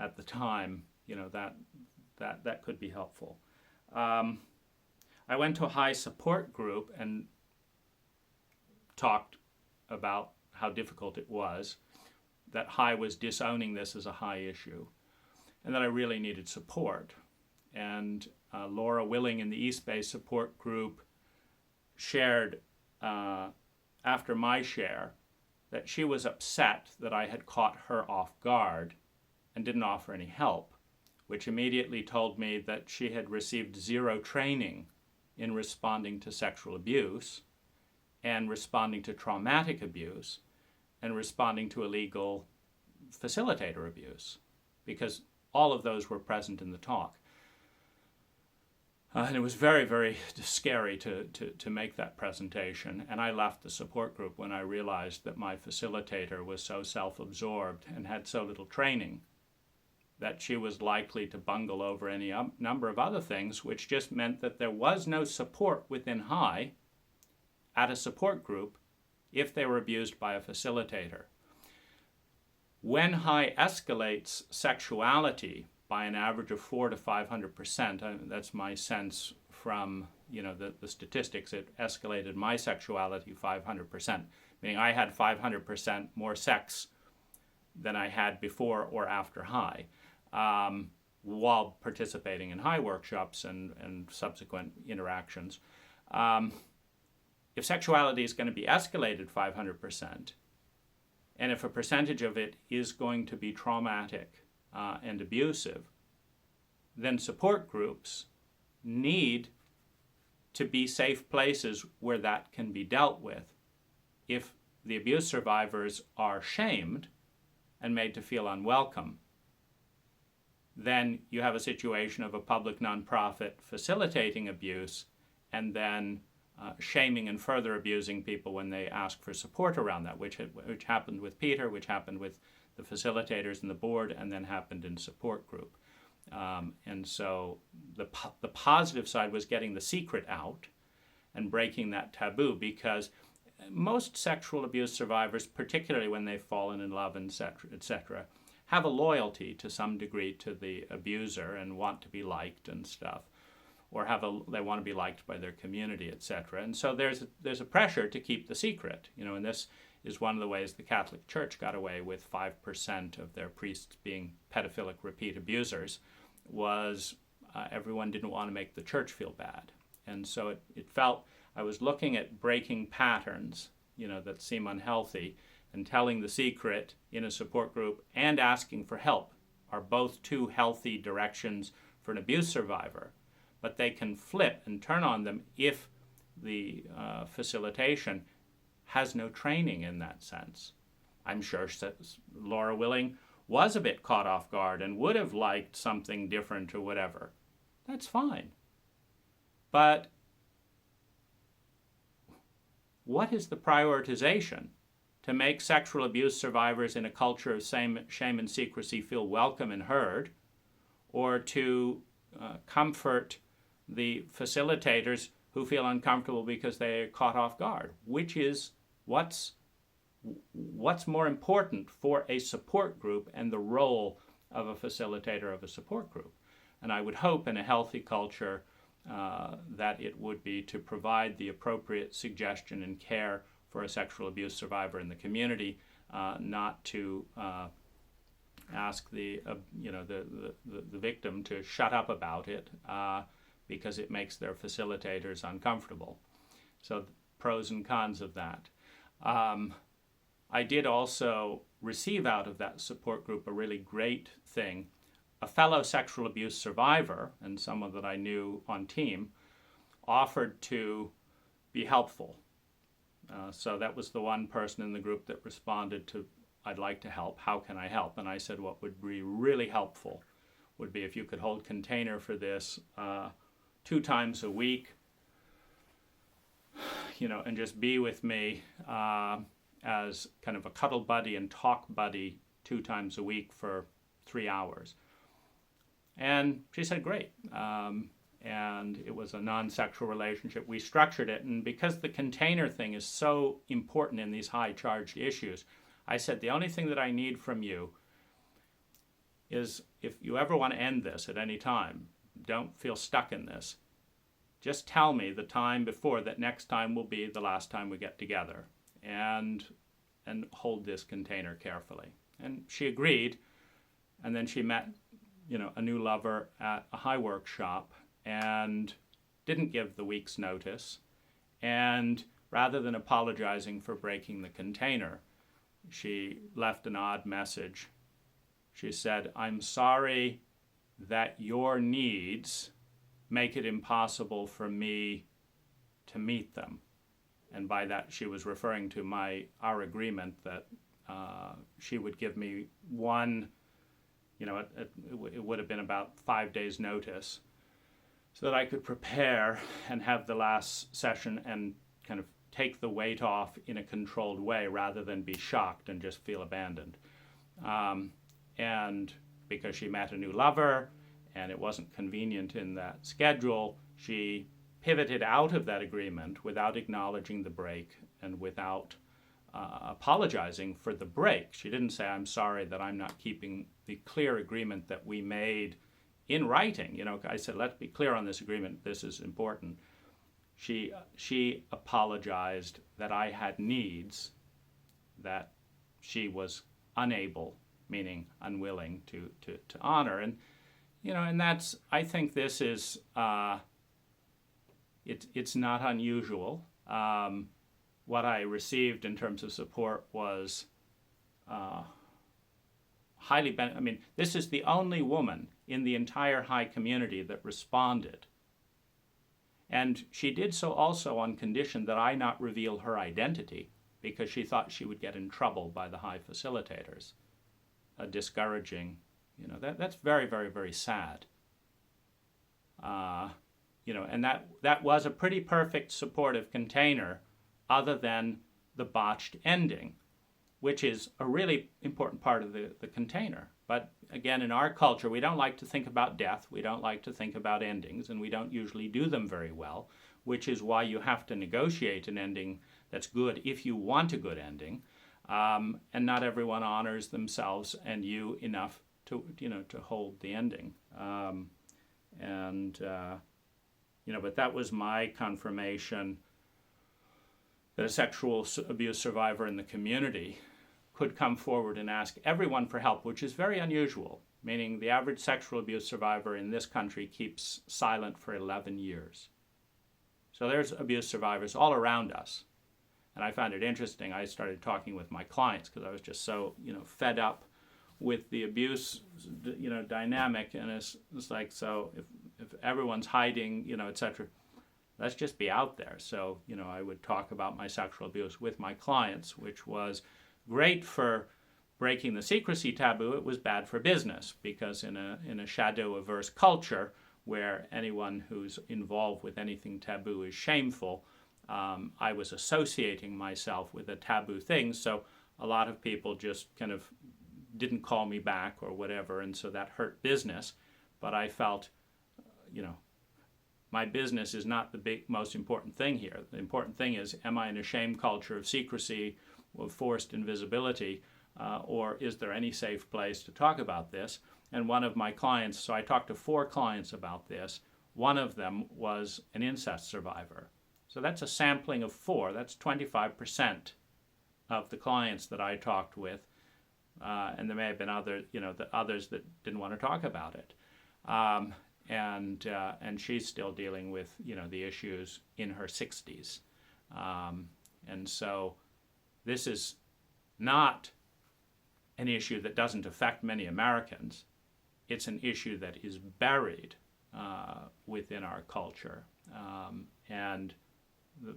Speaker 1: at the time, that could be helpful. I went to a high support group and talked about how difficult it was, that high was disowning this as a high issue, and that I really needed support. And Laura Willing in the East Bay support group shared, after my share, that she was upset that I had caught her off guard and didn't offer any help, which immediately told me that she had received zero training in responding to sexual abuse and responding to traumatic abuse and responding to illegal facilitator abuse, because all of those were present in the talk. And it was very, very scary to make that presentation. And I left the support group when I realized that my facilitator was so self-absorbed and had so little training that she was likely to bungle over any number of other things, which just meant that there was no support within high at a support group if they were abused by a facilitator. When high escalates sexuality by an average of 400 to 500%, that's my sense from the statistics. It escalated my sexuality 500%, meaning I had 500% more sex than I had before or after high, while participating in high workshops and subsequent interactions. If sexuality is going to be escalated 500%, and if a percentage of it is going to be traumatic and abusive, then support groups need to be safe places where that can be dealt with. If the abuse survivors are shamed and made to feel unwelcome, then you have a situation of a public nonprofit facilitating abuse and then shaming and further abusing people when they ask for support around that, which happened with Peter, which happened with the facilitators and the board, and then happened in support group. And so the positive side was getting the secret out and breaking that taboo, because most sexual abuse survivors, particularly when they've fallen in love, etc., have a loyalty to some degree to the abuser and want to be liked and stuff, or they want to be liked by their community, etc. And so there's a pressure to keep the secret, and this is one of the ways the Catholic Church got away with 5% of their priests being pedophilic repeat abusers, was everyone didn't want to make the church feel bad. And so it felt, I was looking at breaking patterns, that seem unhealthy, and telling the secret in a support group and asking for help are both two healthy directions for an abuse survivor. But they can flip and turn on them if the facilitation has no training in that sense. I'm sure Laura Willing was a bit caught off guard and would have liked something different or whatever. That's fine. But what is the prioritization to make sexual abuse survivors in a culture of shame and secrecy feel welcome and heard, or to comfort the facilitators who feel uncomfortable because they are caught off guard? Which is what's more important for a support group and the role of a facilitator of a support group? And I would hope in a healthy culture that it would be to provide the appropriate suggestion and care for a sexual abuse survivor in the community, not to ask the victim to shut up about it because it makes their facilitators uncomfortable. So pros and cons of that. I did also receive out of that support group a really great thing. A fellow sexual abuse survivor, and someone that I knew on team, offered to be helpful. So that was the one person in the group that responded to, I'd like to help, how can I help? And I said what would be really helpful would be if you could hold container for this 2 times a week, and just be with me as kind of a cuddle buddy and talk buddy 2 times a week for 3 hours. And she said, great. And it was a non-sexual relationship. We structured it, and because the container thing is so important in these high-charged issues, I said, the only thing that I need from you is if you ever want to end this at any time, don't feel stuck in this. Just tell me the time before that next time will be the last time we get together, and hold this container carefully. And she agreed, and then she met a new lover at a high workshop and didn't give the week's notice. And rather than apologizing for breaking the container, she left an odd message. She said, I'm sorry that your needs make it impossible for me to meet them. And by that she was referring to our agreement that she would give me one, it would have been about 5 days notice, so that I could prepare and have the last session and kind of take the weight off in a controlled way rather than be shocked and just feel abandoned. And because she met a new lover and it wasn't convenient in that schedule, she pivoted out of that agreement without acknowledging the break and without apologizing for the break. She didn't say, I'm sorry that I'm not keeping the clear agreement that we made in writing. You know, I said, let's be clear on this agreement. This is important. She apologized that I had needs that she was unable, meaning unwilling, to honor. And, you know, and that's, I think this is, it's not unusual. What I received in terms of support was I mean, this is the only woman in the entire high community that responded. And she did so also on condition that I not reveal her identity, because she thought she would get in trouble by the high facilitators. Discouraging, you know, that's very, very, very sad. You know, and that was a pretty perfect supportive container, other than the botched ending, which is a really important part of the container. But again, in our culture, we don't like to think about death, we don't like to think about endings, and we don't usually do them very well, which is why you have to negotiate an ending that's good if you want a good ending. And not everyone honors themselves and you enough to, you know, to hold the ending. You know, but that was my confirmation that a sexual abuse survivor in the community could come forward and ask everyone for help, which is very unusual, meaning the average sexual abuse survivor in this country keeps silent for 11 years. So there's abuse survivors all around us. And I found it interesting. I started talking with my clients because I was just so, you know, fed up with the abuse, you know, dynamic. And it's like, so if everyone's hiding, you know, et cetera, let's just be out there. So, you know, I would talk about my sexual abuse with my clients, which was great for breaking the secrecy taboo. It was bad for business, because in a shadow-averse culture where anyone who's involved with anything taboo is shameful, I was associating myself with a taboo thing. So a lot of people just kind of didn't call me back or whatever, and so that hurt business. But I felt, you know, my business is not the most important thing here. The important thing is, am I in a shame culture of secrecy, of forced invisibility, or is there any safe place to talk about this? And one of my clients, so I talked to 4 clients about this. One of them was an incest survivor. So that's a sampling of 4. That's 25% of the clients that I talked with. And there may have been others that didn't want to talk about it. And she's still dealing with, you know, the issues in her 60s. And so this is not an issue that doesn't affect many Americans. It's an issue that is buried within our culture. And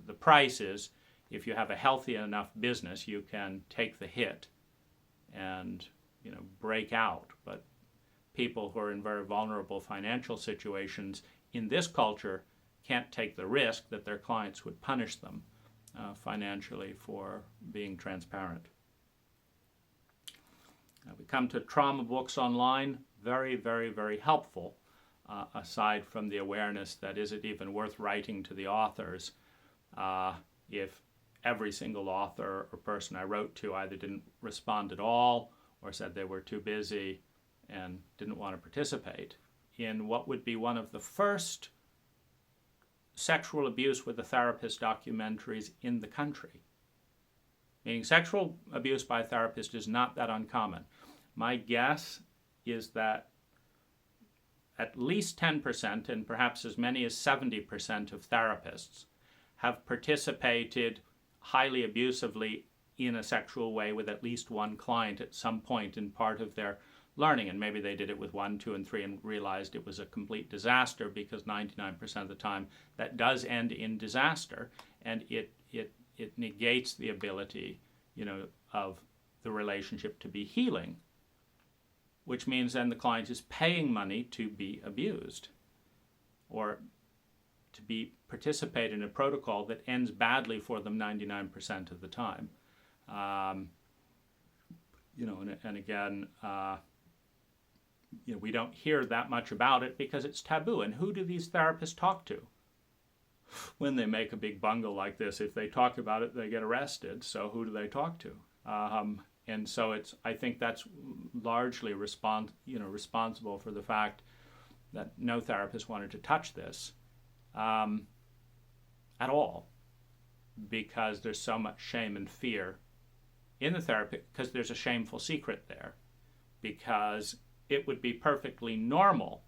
Speaker 1: the price is, if you have a healthy enough business, you can take the hit and, you know, break out. But people who are in very vulnerable financial situations in this culture can't take the risk that their clients would punish them financially for being transparent. We come to trauma books online. Very, very, very helpful, aside from the awareness that is it even worth writing to the authors if every single author or person I wrote to either didn't respond at all or said they were too busy and didn't want to participate in what would be one of the first sexual abuse with a therapist documentaries in the country. Meaning sexual abuse by a therapist is not that uncommon. My guess is that at least 10% and perhaps as many as 70% of therapists have participated highly abusively in a sexual way with at least one client at some point in part of their learning. And maybe they did it with 1, 2, and 3 and realized it was a complete disaster, because 99% of the time that does end in disaster, and it negates the ability, you know, of the relationship to be healing, which means then the client is paying money to be abused or to participate in a protocol that ends badly for them 99% of the time. You know, and again, you know, we don't hear that much about it because it's taboo. And who do these therapists talk to? when they make a big bungle like this, if they talk about it, they get arrested. So who do they talk to? And so I think that's largely responsible for the fact that no therapist wanted to touch this at all, because there's so much shame and fear in the therapy, because there's a shameful secret there, because it would be perfectly normal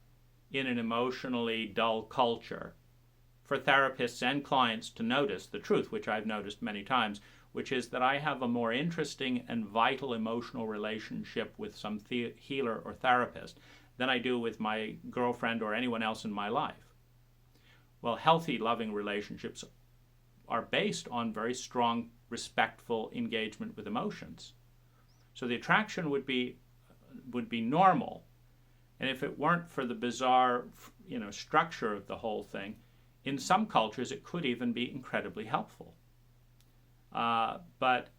Speaker 1: in an emotionally dull culture for therapists and clients to notice the truth, which I've noticed many times, which is that I have a more interesting and vital emotional relationship with some healer or therapist than I do with my girlfriend or anyone else in my life. Well, healthy, loving relationships are based on very strong, respectful engagement with emotions. So the attraction would be normal. And if it weren't for the bizarre, structure of the whole thing, in some cultures it could even be incredibly helpful. But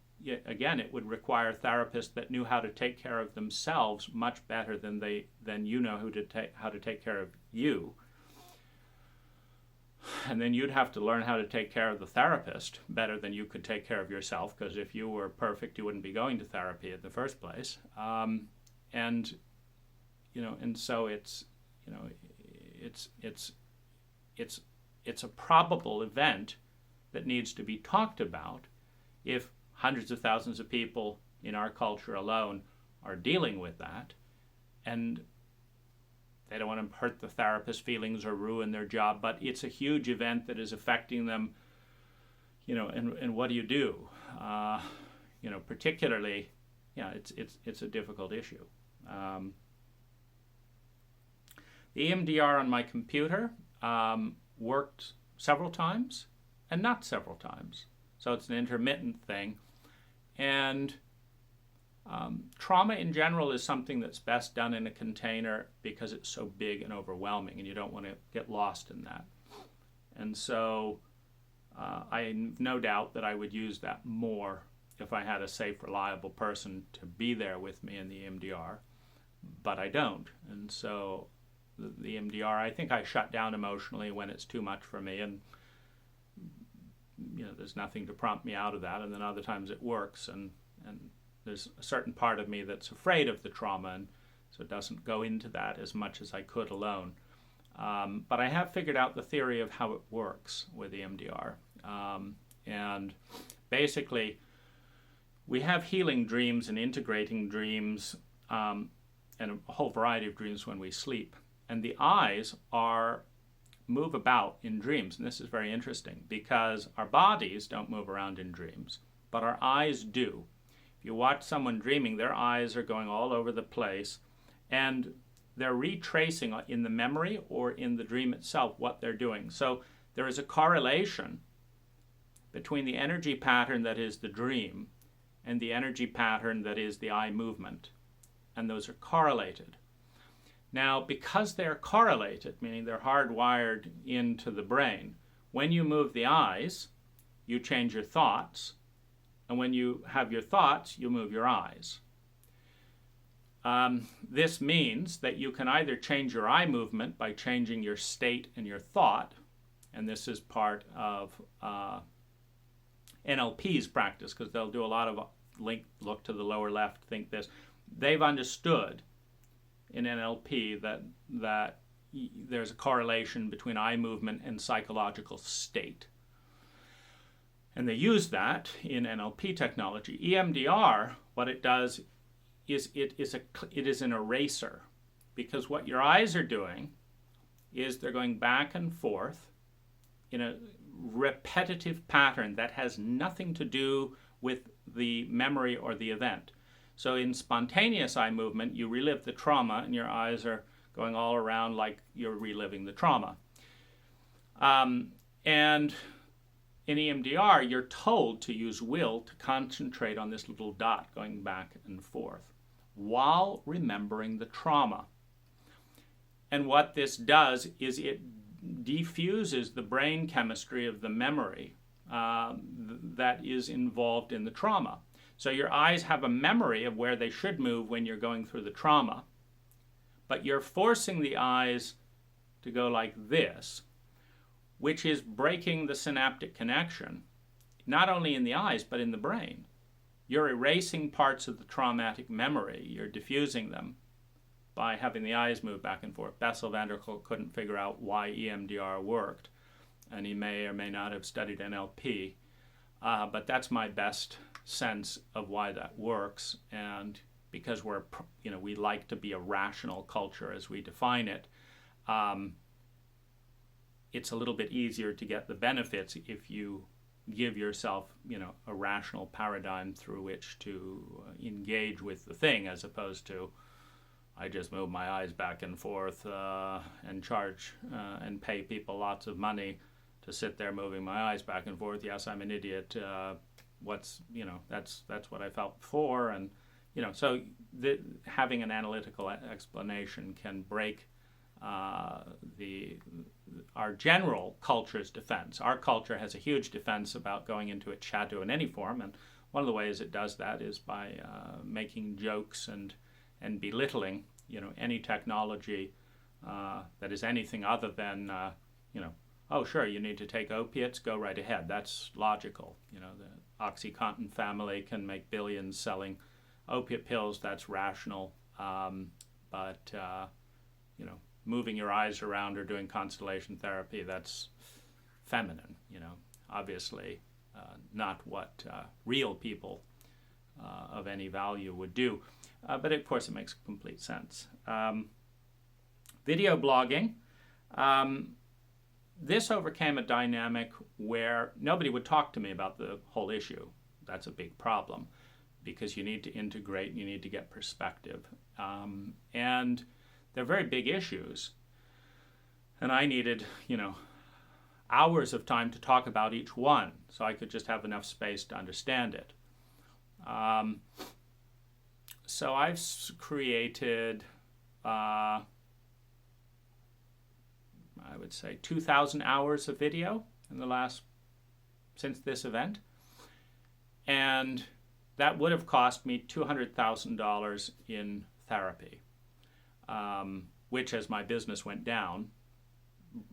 Speaker 1: again, it would require therapists that knew how to take care of themselves much better than you know how to take care of you. And then you'd have to learn how to take care of the therapist better than you could take care of yourself, because if you were perfect, you wouldn't be going to therapy in the first place. And so it's a probable event that needs to be talked about if hundreds of thousands of people in our culture alone are dealing with that, and they don't want to hurt the therapist's feelings or ruin their job, but it's a huge event that is affecting them, and what do you do? Particularly, it's a difficult issue. The EMDR on my computer worked several times and not several times. So it's an intermittent thing. And trauma in general is something that's best done in a container because it's so big and overwhelming, and you don't want to get lost in that. And so I have no doubt that I would use that more if I had a safe, reliable person to be there with me in the EMDR, but I don't. And so the EMDR, I think I shut down emotionally when it's too much for me, and there's nothing to prompt me out of that. And then other times it works, and there's a certain part of me that's afraid of the trauma, and so it doesn't go into that as much as I could alone. But I have figured out the theory of how it works with EMDR. And basically, we have healing dreams and integrating dreams, and a whole variety of dreams when we sleep. And the eyes move about in dreams. And this is very interesting because our bodies don't move around in dreams, but our eyes do. If you watch someone dreaming, their eyes are going all over the place, and they're retracing in the memory or in the dream itself what they're doing. So there is a correlation between the energy pattern that is the dream and the energy pattern that is the eye movement. And those are correlated. Now, because they're correlated, meaning they're hardwired into the brain, when you move the eyes, you change your thoughts. And when you have your thoughts, you move your eyes. This means that you can either change your eye movement by changing your state and your thought, and this is part of NLP's practice, because they'll do a lot of look to the lower left, think this. They've understood in NLP that there's a correlation between eye movement and psychological state. And they use that in NLP technology. EMDR, what it does is it is an eraser, because what your eyes are doing is they're going back and forth in a repetitive pattern that has nothing to do with the memory or the event. So in spontaneous eye movement, you relive the trauma and your eyes are going all around like you're reliving the trauma. And in EMDR, you're told to use will to concentrate on this little dot going back and forth while remembering the trauma. And what this does is it defuses the brain chemistry of the memory that is involved in the trauma. So your eyes have a memory of where they should move when you're going through the trauma, but you're forcing the eyes to go like this, which is breaking the synaptic connection, not only in the eyes, but in the brain. You're erasing parts of the traumatic memory. You're diffusing them by having the eyes move back and forth. Bessel van der Kolk couldn't figure out why EMDR worked, and he may or may not have studied NLP, but that's my best sense of why that works. And because we like to be a rational culture as we define it, it's a little bit easier to get the benefits if you give yourself, a rational paradigm through which to engage with the thing, as opposed to, I just move my eyes back and forth and charge and pay people lots of money to sit there moving my eyes back and forth. Yes, I'm an idiot. That's what I felt before. And, so having an analytical explanation can break our general culture's defense. Our culture has a huge defense about going into its shadow in any form, and one of the ways it does that is by making jokes and belittling, any technology that is anything other than, oh, sure, you need to take opiates, go right ahead. That's logical. The OxyContin family can make billions selling opiate pills. That's rational. But moving your eyes around or doing Constellation Therapy, that's feminine, obviously not what real people of any value would do. But of course, it makes complete sense. Video blogging. This overcame a dynamic where nobody would talk to me about the whole issue. That's a big problem because you need to integrate, you need to get perspective. And they're very big issues. And I needed, hours of time to talk about each one so I could just have enough space to understand it. So I've created, I would say, 2,000 hours of video since this event. And that would have cost me $200,000 in therapy, which, as my business went down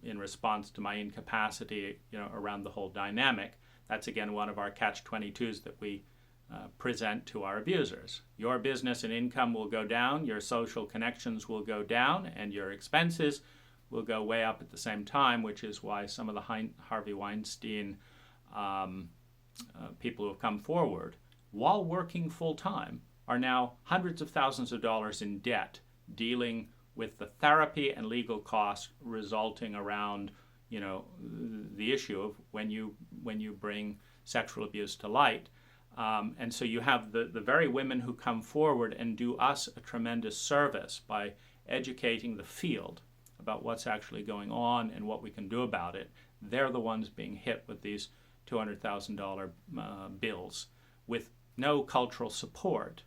Speaker 1: in response to my incapacity, around the whole dynamic, that's again one of our catch-22s that we present to our abusers. Your business and income will go down, your social connections will go down, and your expenses will go way up at the same time, which is why some of the Harvey Weinstein people who have come forward while working full-time are now hundreds of thousands of dollars in debt, dealing with the therapy and legal costs resulting around, the issue of when you bring sexual abuse to light. And so you have the very women who come forward and do us a tremendous service by educating the field about what's actually going on and what we can do about it. They're the ones being hit with these $200,000 bills with no cultural support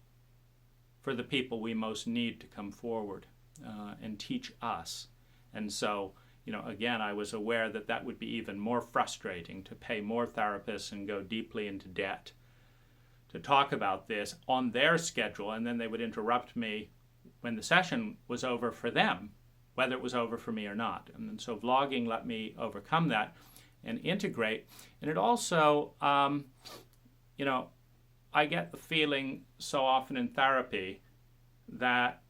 Speaker 1: for the people we most need to come forward and teach us. And so, again, I was aware that would be even more frustrating to pay more therapists and go deeply into debt to talk about this on their schedule, and then they would interrupt me when the session was over for them, whether it was over for me or not. And so vlogging let me overcome that and integrate. And it also, I get the feeling so often in therapy that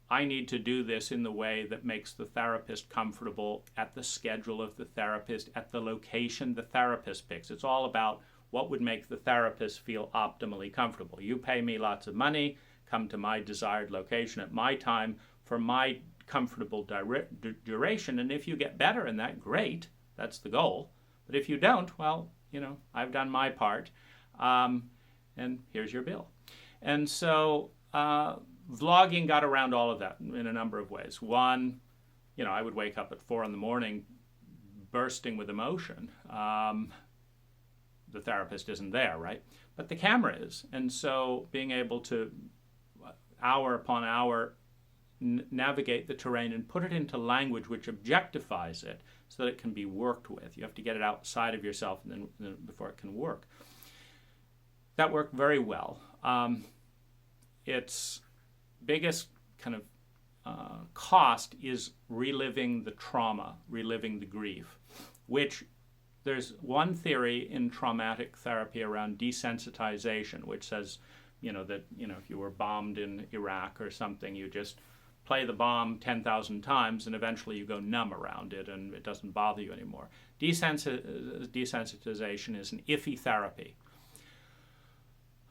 Speaker 1: I need to do this in the way that makes the therapist comfortable, at the schedule of the therapist, at the location the therapist picks. It's all about what would make the therapist feel optimally comfortable. You pay me lots of money, come to my desired location at my time for my comfortable duration, and if you get better in that, great, that's the goal. But if you don't, well, I've done my part, and here's your bill. And so vlogging got around all of that in a number of ways. One, I would wake up at 4 a.m. bursting with emotion. The therapist isn't there, right? But the camera is. And so being able to, hour upon hour, navigate the terrain and put it into language which objectifies it so that it can be worked with. You have to get it outside of yourself and then before it can work. That worked very well. Its biggest kind of cost is reliving the trauma, reliving the grief. which there's one theory in traumatic therapy around desensitization, which says, that, if you were bombed in Iraq or something, you just play the bomb 10,000 times and eventually you go numb around it and it doesn't bother you anymore. Desensitization is an iffy therapy.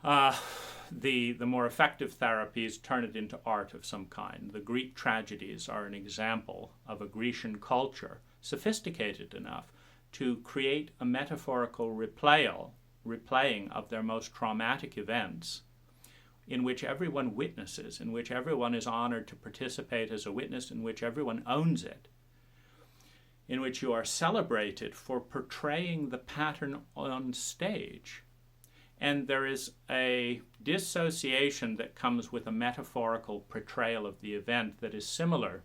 Speaker 1: The more effective therapies turn it into art of some kind. The Greek tragedies are an example of a Grecian culture sophisticated enough to create a metaphorical replaying of their most traumatic events, in which everyone witnesses, in which everyone is honored to participate as a witness, in which everyone owns it, in which you are celebrated for portraying the pattern on stage. And there is a dissociation that comes with a metaphorical portrayal of the event that is similar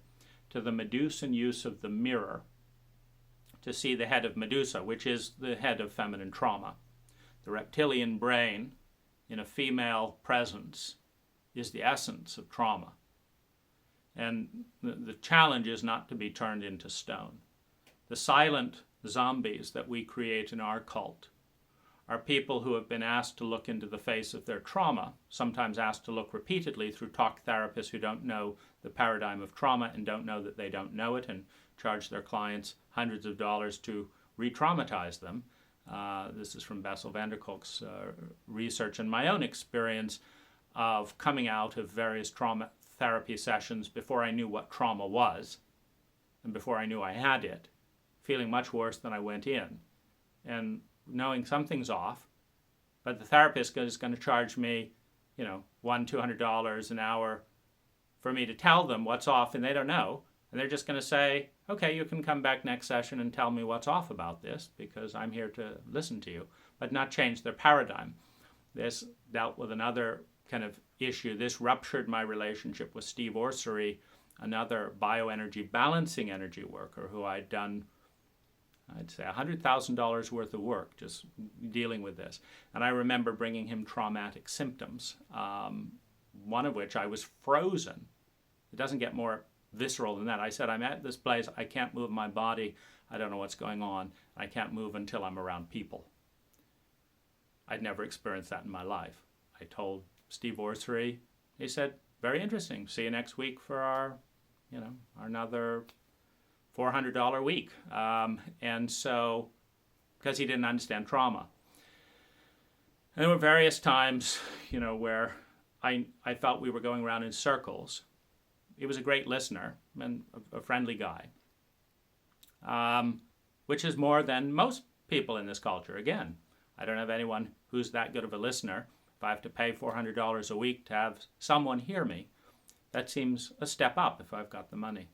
Speaker 1: to the Medusan use of the mirror to see the head of Medusa, which is the head of feminine trauma. The reptilian brain in a female presence is the essence of trauma. And the challenge is not to be turned into stone. The silent zombies that we create in our cult are people who have been asked to look into the face of their trauma, sometimes asked to look repeatedly through talk therapists who don't know the paradigm of trauma and don't know that they don't know it, and charge their clients hundreds of dollars to re-traumatize them. This is from Bessel van der Kolk's research and my own experience of coming out of various trauma therapy sessions before I knew what trauma was and before I knew I had it, feeling much worse than I went in, and knowing something's off, but the therapist is going to charge me, $100-200 an hour for me to tell them what's off, and they don't know. And they're just going to say, okay, you can come back next session and tell me what's off about this because I'm here to listen to you, but not change their paradigm. This dealt with another kind of issue. This ruptured my relationship with Steve Orsery, another bioenergy balancing energy worker who I'd done, I'd say, $100,000 worth of work just dealing with this. And I remember bringing him traumatic symptoms, one of which I was frozen. It doesn't get more visceral than that. I said, I'm at this place, I can't move my body, I don't know what's going on, I can't move until I'm around people. I'd never experienced that in my life. I told Steve Orsery, he said, very interesting, see you next week for our another $400 week. And so, because he didn't understand trauma. And there were various times, where I felt we were going around in circles. He was a great listener and a friendly guy, which is more than most people in this culture. Again, I don't have anyone who's that good of a listener. If I have to pay $400 a week to have someone hear me, that seems a step up if I've got the money.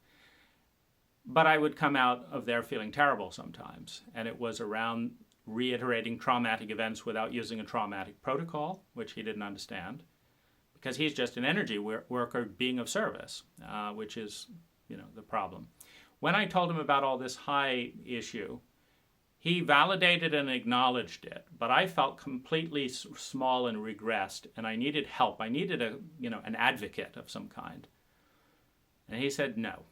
Speaker 1: But I would come out of there feeling terrible sometimes, and it was around reiterating traumatic events without using a traumatic protocol, which he didn't understand, because he's just an energy worker being of service, which is, the problem. When I told him about all this high issue, he validated and acknowledged it, but I felt completely small and regressed, and I needed help. I needed an advocate of some kind. And he said, no.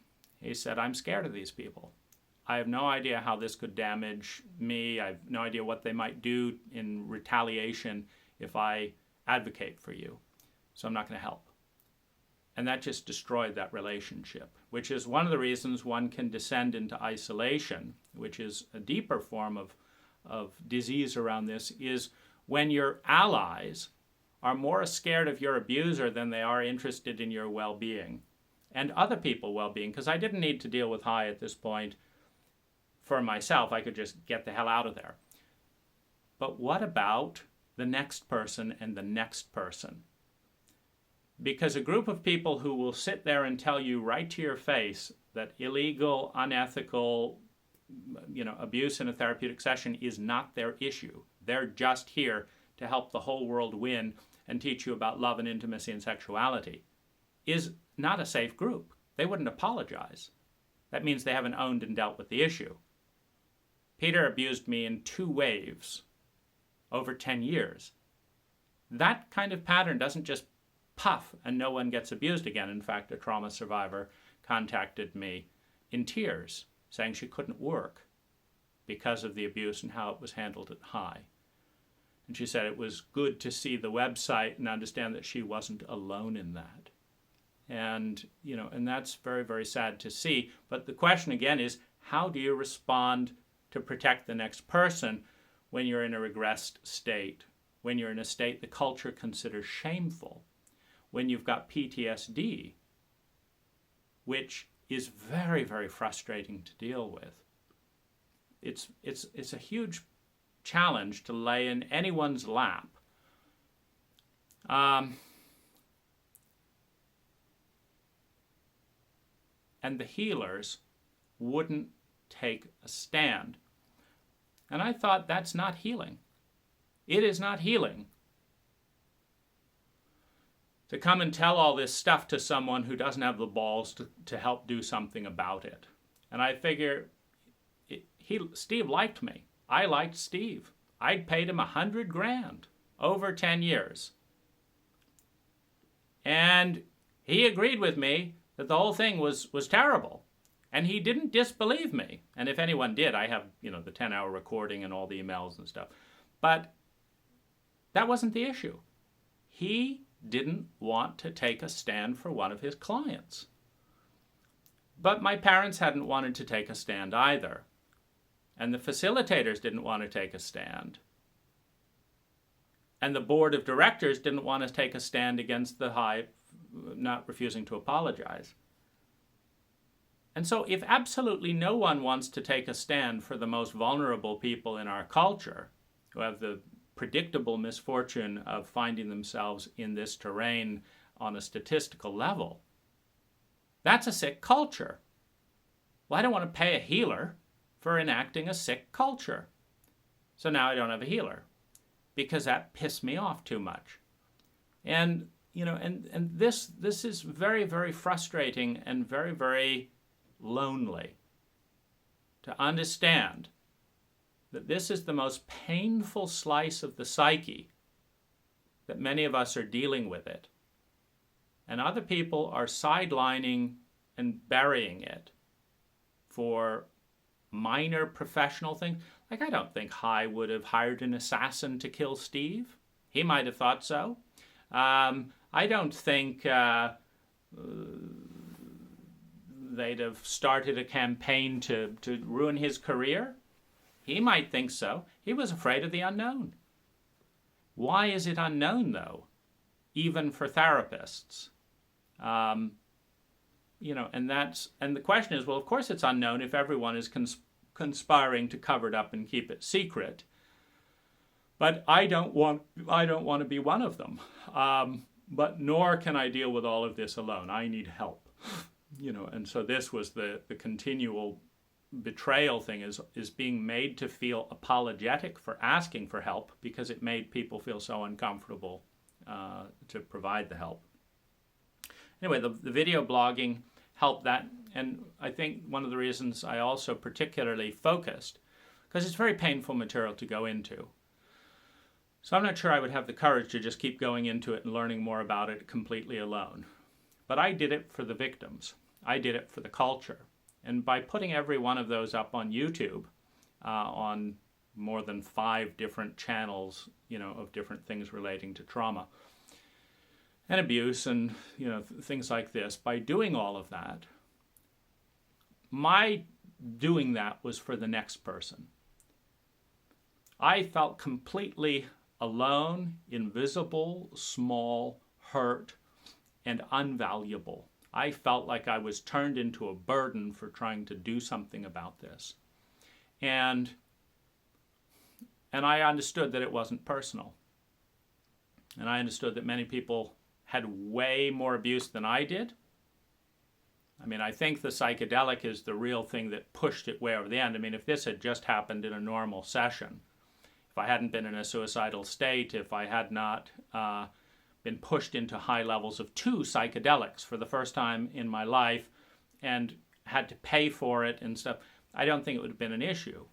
Speaker 1: He said, I'm scared of these people. I have no idea how this could damage me. I have no idea what they might do in retaliation if I advocate for you. So I'm not going to help. And that just destroyed that relationship, which is one of the reasons one can descend into isolation, which is a deeper form of disease around this, is when your allies are more scared of your abuser than they are interested in your well-being and other people's well-being, because I didn't need to deal with high at this point for myself. I could just get the hell out of there. But what about the next person and the next person? Because a group of people who will sit there and tell you right to your face that illegal, unethical, abuse in a therapeutic session is not their issue. They're just here to help the whole world win and teach you about love and intimacy and sexuality, is not a safe group. They wouldn't apologize. That means they haven't owned and dealt with the issue. Peter abused me in 2 waves over 10 years. That kind of pattern doesn't just puff and no one gets abused again. In fact, a trauma survivor contacted me in tears saying she couldn't work because of the abuse and how it was handled at high. And she said it was good to see the website and understand that she wasn't alone in that. And, and that's very, very sad to see. But the question again is, how do you respond to protect the next person when you're in a regressed state, when you're in a state the culture considers shameful, when you've got PTSD, which is very, very frustrating to deal with. It's a huge challenge to lay in anyone's lap. And the healers wouldn't take a stand. And I thought, that's not healing. It is not healing to come and tell all this stuff to someone who doesn't have the balls to help do something about it. And I figure, Steve liked me. I liked Steve. I'd paid him $100,000 over 10 years. And he agreed with me that the whole thing was terrible. And he didn't disbelieve me. And if anyone did, I have, the 10-hour recording and all the emails and stuff. But that wasn't the issue. He didn't want to take a stand for one of his clients. But my parents hadn't wanted to take a stand either. And the facilitators didn't want to take a stand. And the board of directors didn't want to take a stand against the high not refusing to apologize. And so if absolutely no one wants to take a stand for the most vulnerable people in our culture, who have the predictable misfortune of finding themselves in this terrain on a statistical level, that's a sick culture. Well, I don't want to pay a healer for enacting a sick culture. So now I don't have a healer because that pissed me off too much. And, and this is very, very frustrating and very, very lonely to understand that this is the most painful slice of the psyche, that many of us are dealing with it. And other people are sidelining and burying it for minor professional things. Like, I don't think High would have hired an assassin to kill Steve. He might have thought so. I don't think they'd have started a campaign to ruin his career. He might think so. He was afraid of the unknown. Why is it unknown, though, even for therapists? And the question is, well, of course it's unknown if everyone is conspiring to cover it up and keep it secret. But I don't want to be one of them. But nor can I deal with all of this alone. I need help. And so this was the continual betrayal thing, is being made to feel apologetic for asking for help because it made people feel so uncomfortable to provide the help. Anyway, the video blogging helped that, and I think one of the reasons I also particularly focused, because it's very painful material to go into. So I'm not sure I would have the courage to just keep going into it and learning more about it completely alone. But I did it for the victims. I did it for the culture. And by putting every one of those up on YouTube, on more than 5 different channels, of different things relating to trauma and abuse and, things like this, by doing all of that, my doing that was for the next person. I felt completely alone, invisible, small, hurt, and unvaluable. I felt like I was turned into a burden for trying to do something about this. And I understood that it wasn't personal. And I understood that many people had way more abuse than I did. I mean, I think the psychedelic is the real thing that pushed it way over the end. I mean, if this had just happened in a normal session, if I hadn't been in a suicidal state, if I had not been pushed into high levels of 2 psychedelics for the first time in my life and had to pay for it and stuff, I don't think it would have been an issue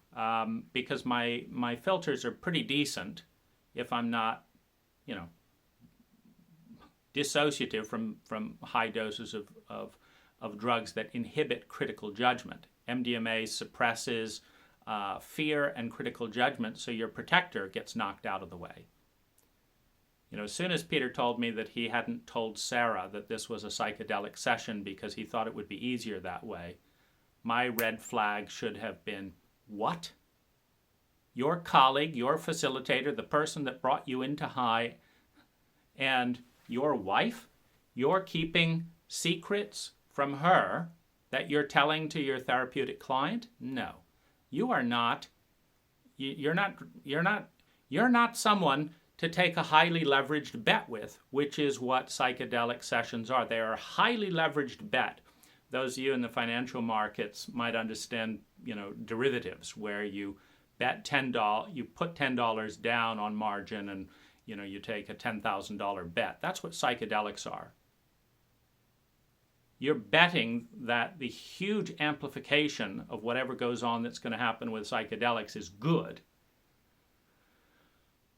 Speaker 1: because my filters are pretty decent if I'm not, dissociative from high doses of drugs that inhibit critical judgment. MDMA suppresses fear and critical judgment, so your protector gets knocked out of the way. As soon as Peter told me that he hadn't told Sarah that this was a psychedelic session because he thought it would be easier that way, my red flag should have been, what? Your colleague, your facilitator, the person that brought you into high, and your wife, you're keeping secrets from her that you're telling to your therapeutic client? No. You are not. You're not someone to take a highly leveraged bet with, which is what psychedelic sessions are. They are a highly leveraged bet. Those of you in the financial markets might understand, derivatives where you bet $10, you put $10 down on margin, and you take a $10,000 bet. That's what psychedelics are. You're betting that the huge amplification of whatever goes on that's going to happen with psychedelics is good.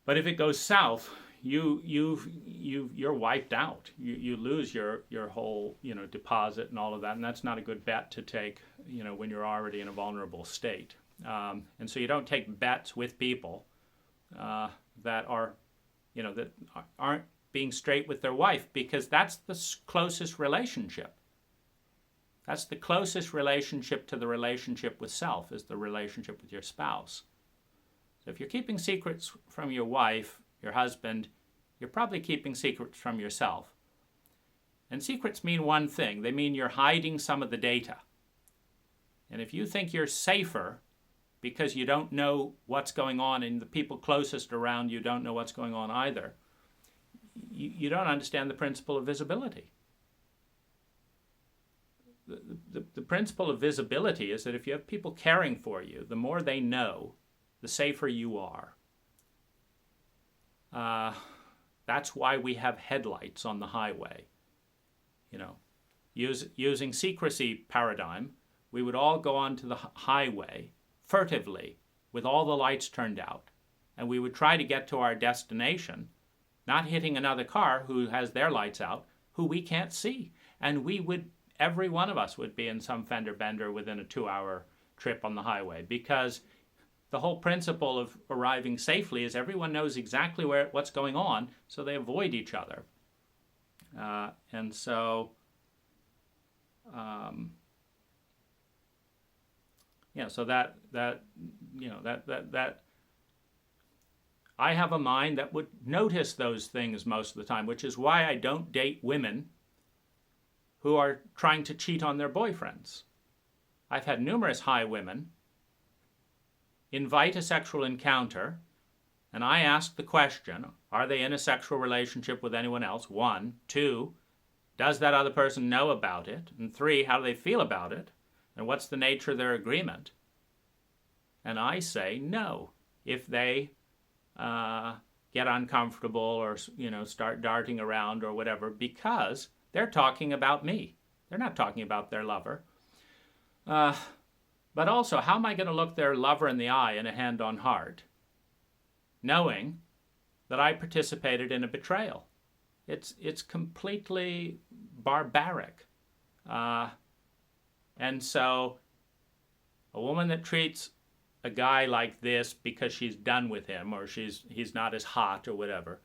Speaker 1: But if it goes south, you're wiped out. You lose your whole deposit and all of that, and that's not a good bet to take when you're already in a vulnerable state. And so you don't take bets with people that are that aren't being straight with their wife, because that's the closest relationship. That's the closest relationship to the relationship with self, is the relationship with your spouse. So if you're keeping secrets from your wife, your husband, you're probably keeping secrets from yourself. And secrets mean one thing. They mean you're hiding some of the data. And if you think you're safer because you don't know what's going on and the people closest around you don't know what's going on either, you don't understand the principle of visibility. The principle of visibility is that if you have people caring for you, the more they know, the safer you are. That's why we have headlights on the highway. Using secrecy paradigm, we would all go onto the highway furtively with all the lights turned out, and we would try to get to our destination, not hitting another car who has their lights out, who we can't see. And every one of us would be in some fender bender within a 2-hour trip on the highway, because the whole principle of arriving safely is everyone knows exactly what's going on, so they avoid each other. So that I have a mind that would notice those things most of the time, which is why I don't date women who are trying to cheat on their boyfriends. I've had numerous high women invite a sexual encounter, and I ask the question, are they in a sexual relationship with anyone else? 1. 2, does that other person know about it? And 3, how do they feel about it? And what's the nature of their agreement? And I say no. If they get uncomfortable or start darting around or whatever, because they're talking about me. They're not talking about their lover. But also, how am I going to look their lover in the eye in a hand on heart, knowing that I participated in a betrayal? It's completely barbaric. And so a woman that treats a guy like this because she's done with him or he's not as hot or whatever,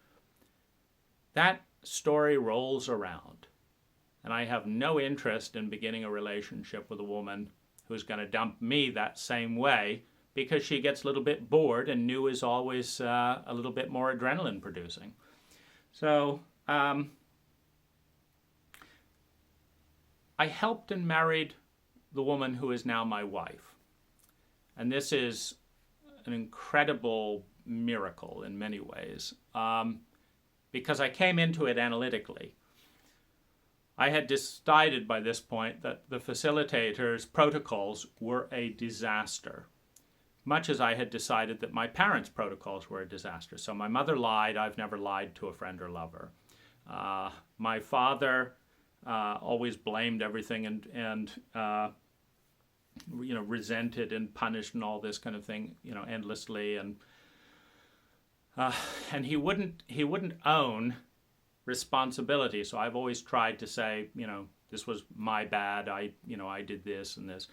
Speaker 1: that story rolls around. And I have no interest in beginning a relationship with a woman who's going to dump me that same way because she gets a little bit bored, and new is always a little bit more adrenaline producing. So I helped and married the woman who is now my wife. And this is an incredible miracle in many ways, because I came into it analytically. I had decided by this point that the facilitator's protocols were a disaster, much as I had decided that my parents' protocols were a disaster. So my mother lied. I've never lied to a friend or lover. My father always blamed everything and resented and punished and all this kind of thing, endlessly. And he wouldn't own responsibility. So I've always tried to say, this was my bad. I did this and this.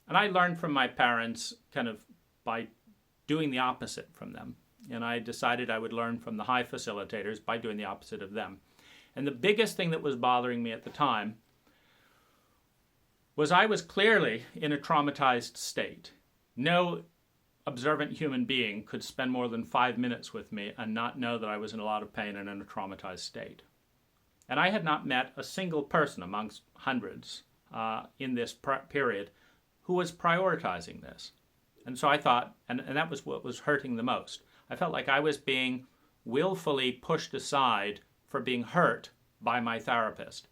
Speaker 1: And I learned from my parents kind of by doing the opposite from them. And I decided I would learn from the high facilitators by doing the opposite of them. And the biggest thing that was bothering me at the time was I was clearly in a traumatized state. No observant human being could spend more than 5 minutes with me and not know that I was in a lot of pain and in a traumatized state. And I had not met a single person amongst hundreds in this period who was prioritizing this. And so I thought, and that was what was hurting the most. I felt like I was being willfully pushed aside for being hurt by my therapist.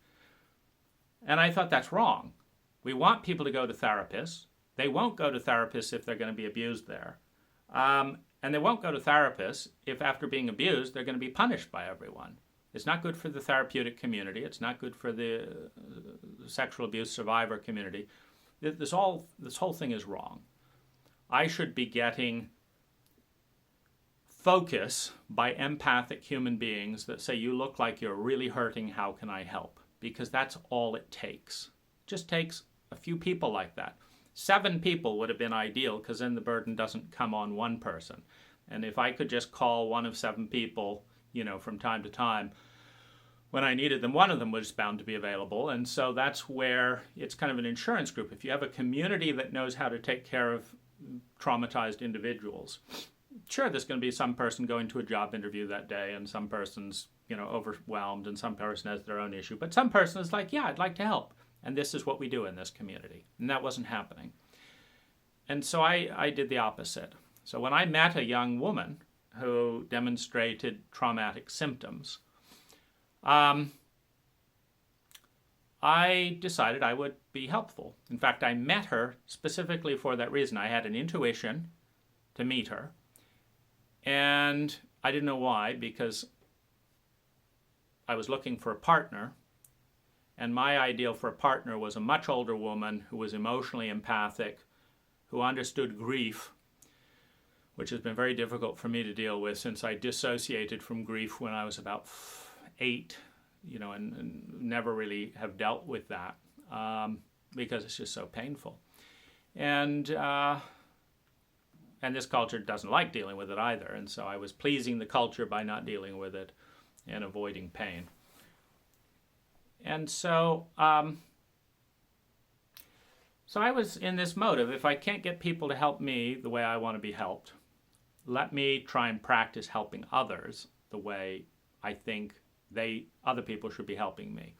Speaker 1: And I thought that's wrong. We want people to go to therapists. They won't go to therapists if they're going to be abused there. And they won't go to therapists if after being abused, they're going to be punished by everyone. It's not good for the therapeutic community. It's not good for the sexual abuse survivor community. This whole thing is wrong. I should be getting focus by empathic human beings that say, you look like you're really hurting, how can I help? Because that's all it takes. It just takes a few people like that. 7 people would have been ideal, because then the burden doesn't come on one person. And if I could just call one of 7 people, from time to time, when I needed them, one of them was bound to be available. And so that's where it's kind of an insurance group. If you have a community that knows how to take care of traumatized individuals, sure, there's going to be some person going to a job interview that day, and some person's, overwhelmed, and some person has their own issue. But some person is like, yeah, I'd like to help. And this is what we do in this community. And that wasn't happening. And so I did the opposite. So when I met a young woman who demonstrated traumatic symptoms, I decided I would be helpful. In fact, I met her specifically for that reason. I had an intuition to meet her. And I didn't know why, because I was looking for a partner. And my ideal for a partner was a much older woman who was emotionally empathic, who understood grief, which has been very difficult for me to deal with since I dissociated from grief when I was about 8, and never really have dealt with that because it's just so painful. And this culture doesn't like dealing with it either. And so I was pleasing the culture by not dealing with it and avoiding pain. And so I was in this mode of, if I can't get people to help me the way I want to be helped, let me try and practice helping others the way I think other people should be helping me.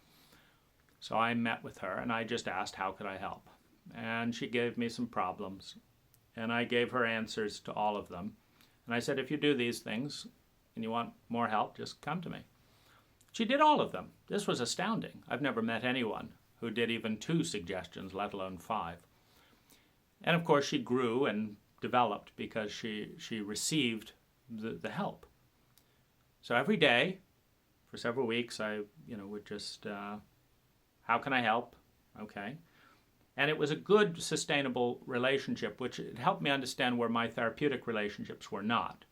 Speaker 1: So I met with her and I just asked, how could I help? And she gave me some problems, and I gave her answers to all of them. And I said, if you do these things and you want more help, just come to me. She did all of them. This was astounding. I've never met anyone who did even 2 suggestions, let alone 5. And of course she grew and developed because she received the help. So every day for several weeks I would just, how can I help? Okay. And it was a good, sustainable relationship, which it helped me understand where my therapeutic relationships were not.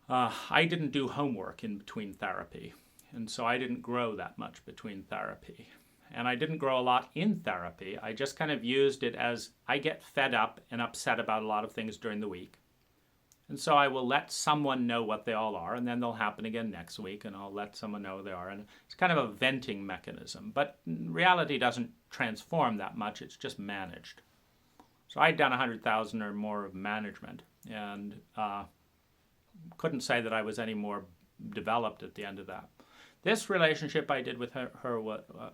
Speaker 1: I didn't do homework in between therapy, and so I didn't grow that much between therapy. And I didn't grow a lot in therapy. I just kind of used it as I get fed up and upset about a lot of things during the week. And so I will let someone know what they all are, and then they'll happen again next week, and I'll let someone know what they are. And it's kind of a venting mechanism. But reality doesn't transform that much. It's just managed. So I'd done 100,000 or more of management, and couldn't say that I was any more developed at the end of that. This relationship I did with her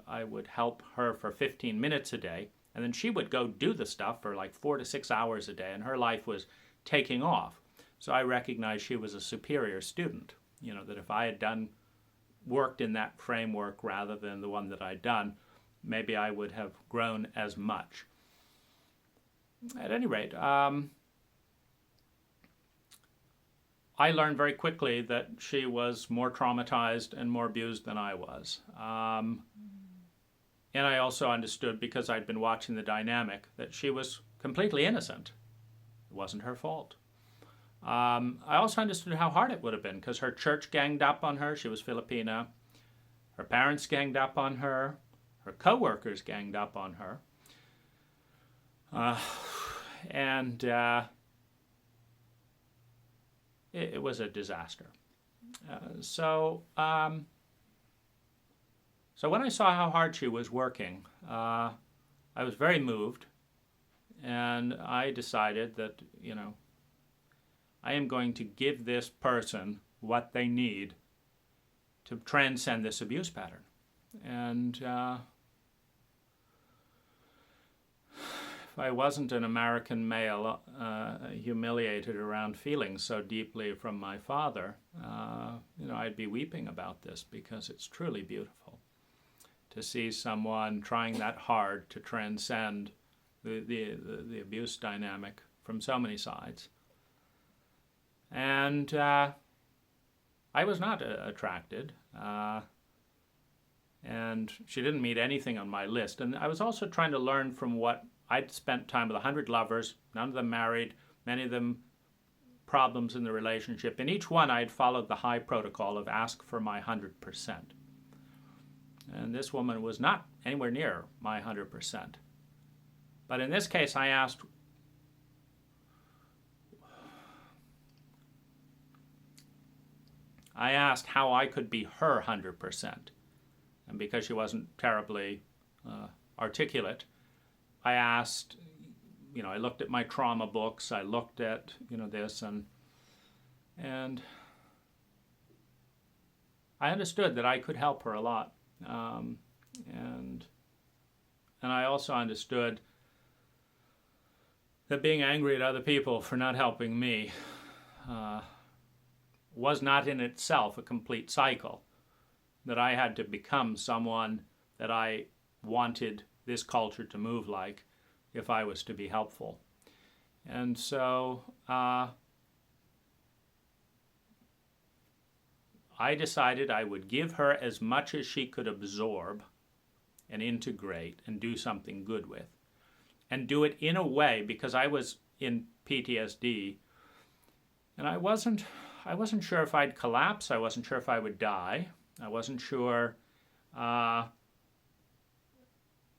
Speaker 1: I would help her for 15 minutes a day, and then she would go do the stuff for like 4 to 6 hours a day, and her life was taking off. So I recognized she was a superior student, that if I had worked in that framework rather than the one that I'd done, maybe I would have grown as much. At any rate, I learned very quickly that she was more traumatized and more abused than I was. And I also understood, because I'd been watching the dynamic, that she was completely innocent. It wasn't her fault. I also understood how hard it would have been, because her church ganged up on her. She was Filipina. Her parents ganged up on her. Her co-workers ganged up on her. and it was a disaster. So when I saw how hard she was working, I was very moved, and I decided that, I am going to give this person what they need to transcend this abuse pattern. And if I wasn't an American male humiliated around feelings so deeply from my father, I'd be weeping about this, because it's truly beautiful to see someone trying that hard to transcend the abuse dynamic from so many sides. And I was not attracted, and she didn't meet anything on my list. And I was also trying to learn from what I'd spent time with 100 lovers, none of them married, many of them problems in the relationship. In each one, I'd followed the high protocol of ask for my 100%. And this woman was not anywhere near my 100%. But in this case, I asked, how I could be her 100%. And because she wasn't terribly articulate, I asked, I looked at my trauma books, I looked at, this, and I understood that I could help her a lot. And I also understood that being angry at other people for not helping me was not in itself a complete cycle, that I had to become someone that I wanted this culture to move like if I was to be helpful. And so I decided I would give her as much as she could absorb and integrate and do something good with. And do it in a way, because I was in PTSD, and I wasn't sure if I'd collapse, I wasn't sure if I would die, I wasn't sure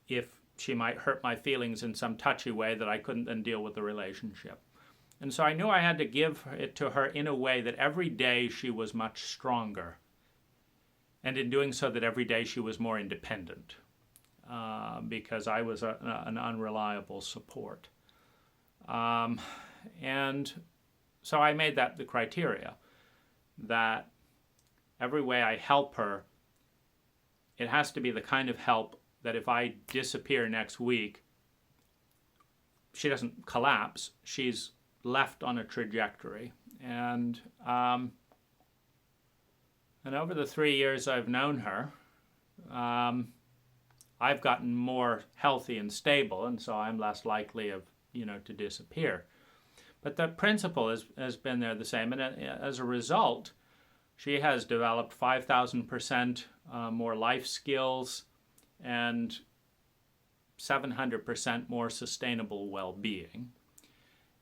Speaker 1: if she might hurt my feelings in some touchy way that I couldn't then deal with the relationship. And so I knew I had to give it to her in a way that every day she was much stronger, and in doing so that every day she was more independent, because I was an unreliable support. And so I made that the criteria, that every way I help her, it has to be the kind of help that if I disappear next week, she doesn't collapse, she's left on a trajectory. And over the 3 years I've known her, I've gotten more healthy and stable, and so I'm less likely to disappear. But the principle has been there the same, and as a result, she has developed 5,000% more life skills and 700% more sustainable well-being.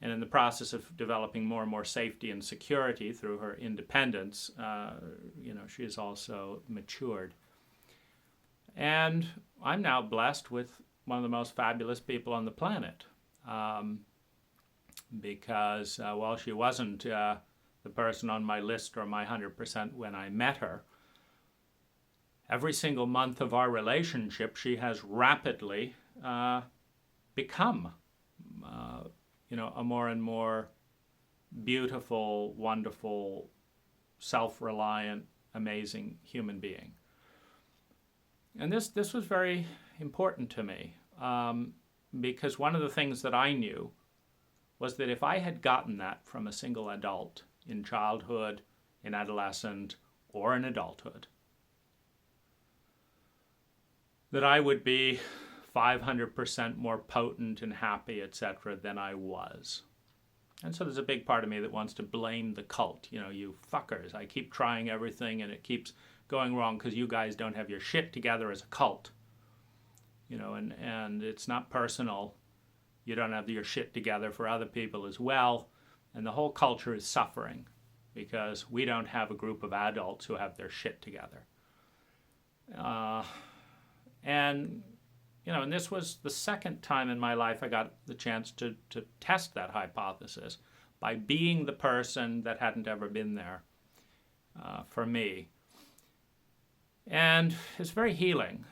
Speaker 1: And in the process of developing more and more safety and security through her independence, she has also matured. And I'm now blessed with one of the most fabulous people on the planet. Because while she wasn't the person on my list or my 100% when I met her, every single month of our relationship, she has rapidly become, a more and more beautiful, wonderful, self-reliant, amazing human being. And this was very important to me, because one of the things that I knew was that if I had gotten that from a single adult in childhood, in adolescent, or in adulthood, that I would be 500% more potent and happy, etc., than I was. And so there's a big part of me that wants to blame the cult. You fuckers, I keep trying everything and it keeps going wrong because you guys don't have your shit together as a cult. And it's not personal. You don't have your shit together for other people as well. And the whole culture is suffering because we don't have a group of adults who have their shit together. And and this was the second time in my life I got the chance to test that hypothesis by being the person that hadn't ever been there for me. And it's very healing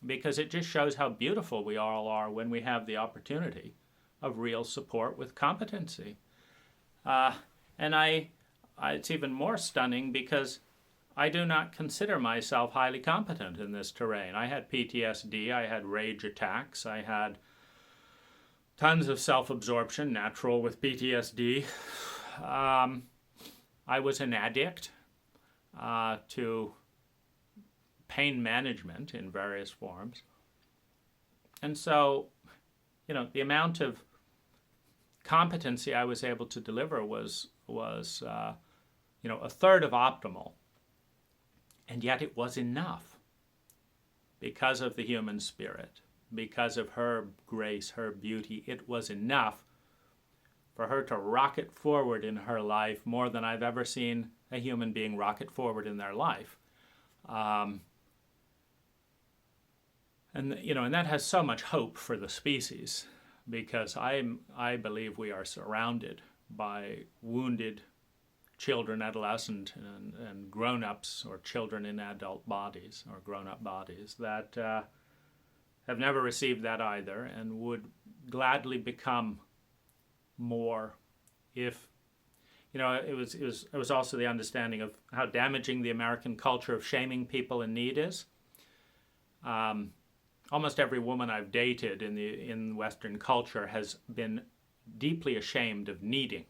Speaker 1: because it just shows how beautiful we all are when we have the opportunity of real support with competency. And it's even more stunning because I do not consider myself highly competent in this terrain. I had PTSD, I had rage attacks, I had tons of self-absorption, natural with PTSD. I was an addict to pain management in various forms. And so, the amount of competency I was able to deliver was a third of optimal. And yet it was enough because of the human spirit, because of her grace, her beauty. It was enough for her to rocket forward in her life more than I've ever seen a human being rocket forward in their life. And that has so much hope for the species, because I believe we are surrounded by wounded children, adolescent, and grown-ups, or children in adult bodies or grown-up bodies that have never received that either, and would gladly become more if, it was also the understanding of how damaging the American culture of shaming people in need is. Almost every woman I've dated in Western culture has been deeply ashamed of needing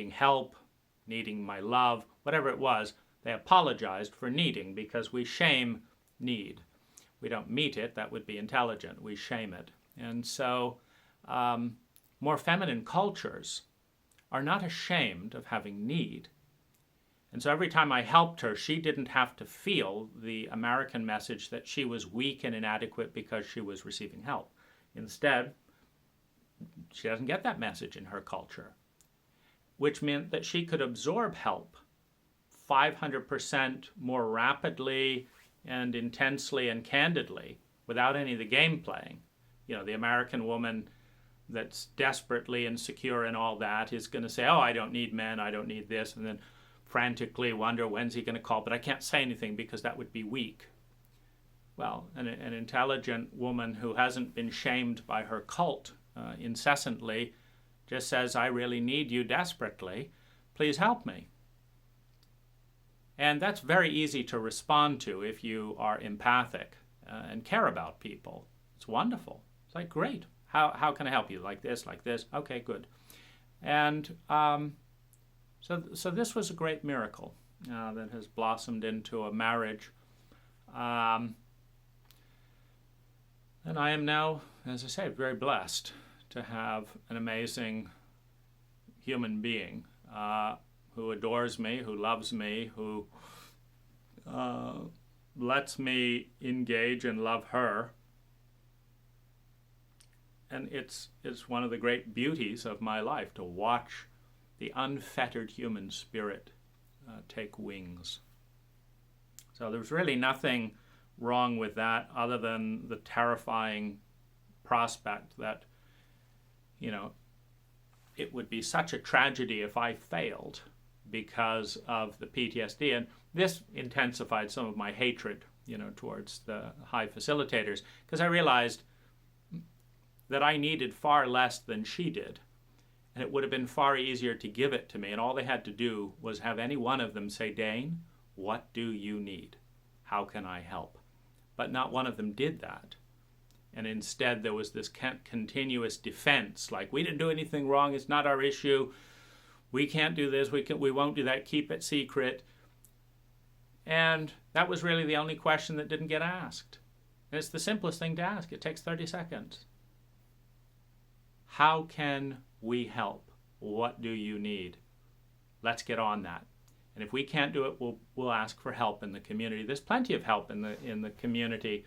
Speaker 1: help, needing my love, whatever it was. They apologized for needing because we shame need. We don't meet it, that would be intelligent. We shame it. And so more feminine cultures are not ashamed of having need. And so every time I helped her, she didn't have to feel the American message that she was weak and inadequate because she was receiving help. Instead, she doesn't get that message in her culture, which meant that she could absorb help 500% more rapidly and intensely and candidly without any of the game playing. The American woman that's desperately insecure and all that is going to say, oh, I don't need men, I don't need this, and then frantically wonder when's he going to call, but I can't say anything because that would be weak. Well, an intelligent woman who hasn't been shamed by her cult incessantly just says, I really need you desperately, please help me. And that's very easy to respond to if you are empathic and care about people. It's wonderful. It's like, great. How can I help you? Like this, like this? Okay, good. And so this was a great miracle that has blossomed into a marriage. And I am now, as I say, very blessed to have an amazing human being who adores me, who loves me, who lets me engage and love her. And it's one of the great beauties of my life to watch the unfettered human spirit take wings. So there's really nothing wrong with that other than the terrifying prospect that, it would be such a tragedy if I failed because of the PTSD. And this intensified some of my hatred, towards the high facilitators, because I realized that I needed far less than she did. And it would have been far easier to give it to me. And all they had to do was have any one of them say, Dane, what do you need? How can I help? But not one of them did that. And instead there was this continuous defense, like, we didn't do anything wrong, it's not our issue, we can't do this, we won't do that, keep it secret. And that was really the only question that didn't get asked. And it's the simplest thing to ask. It takes 30 seconds. How can we help? What do you need? Let's get on that. And if we can't do it, we'll ask for help in the community. There's plenty of help in the community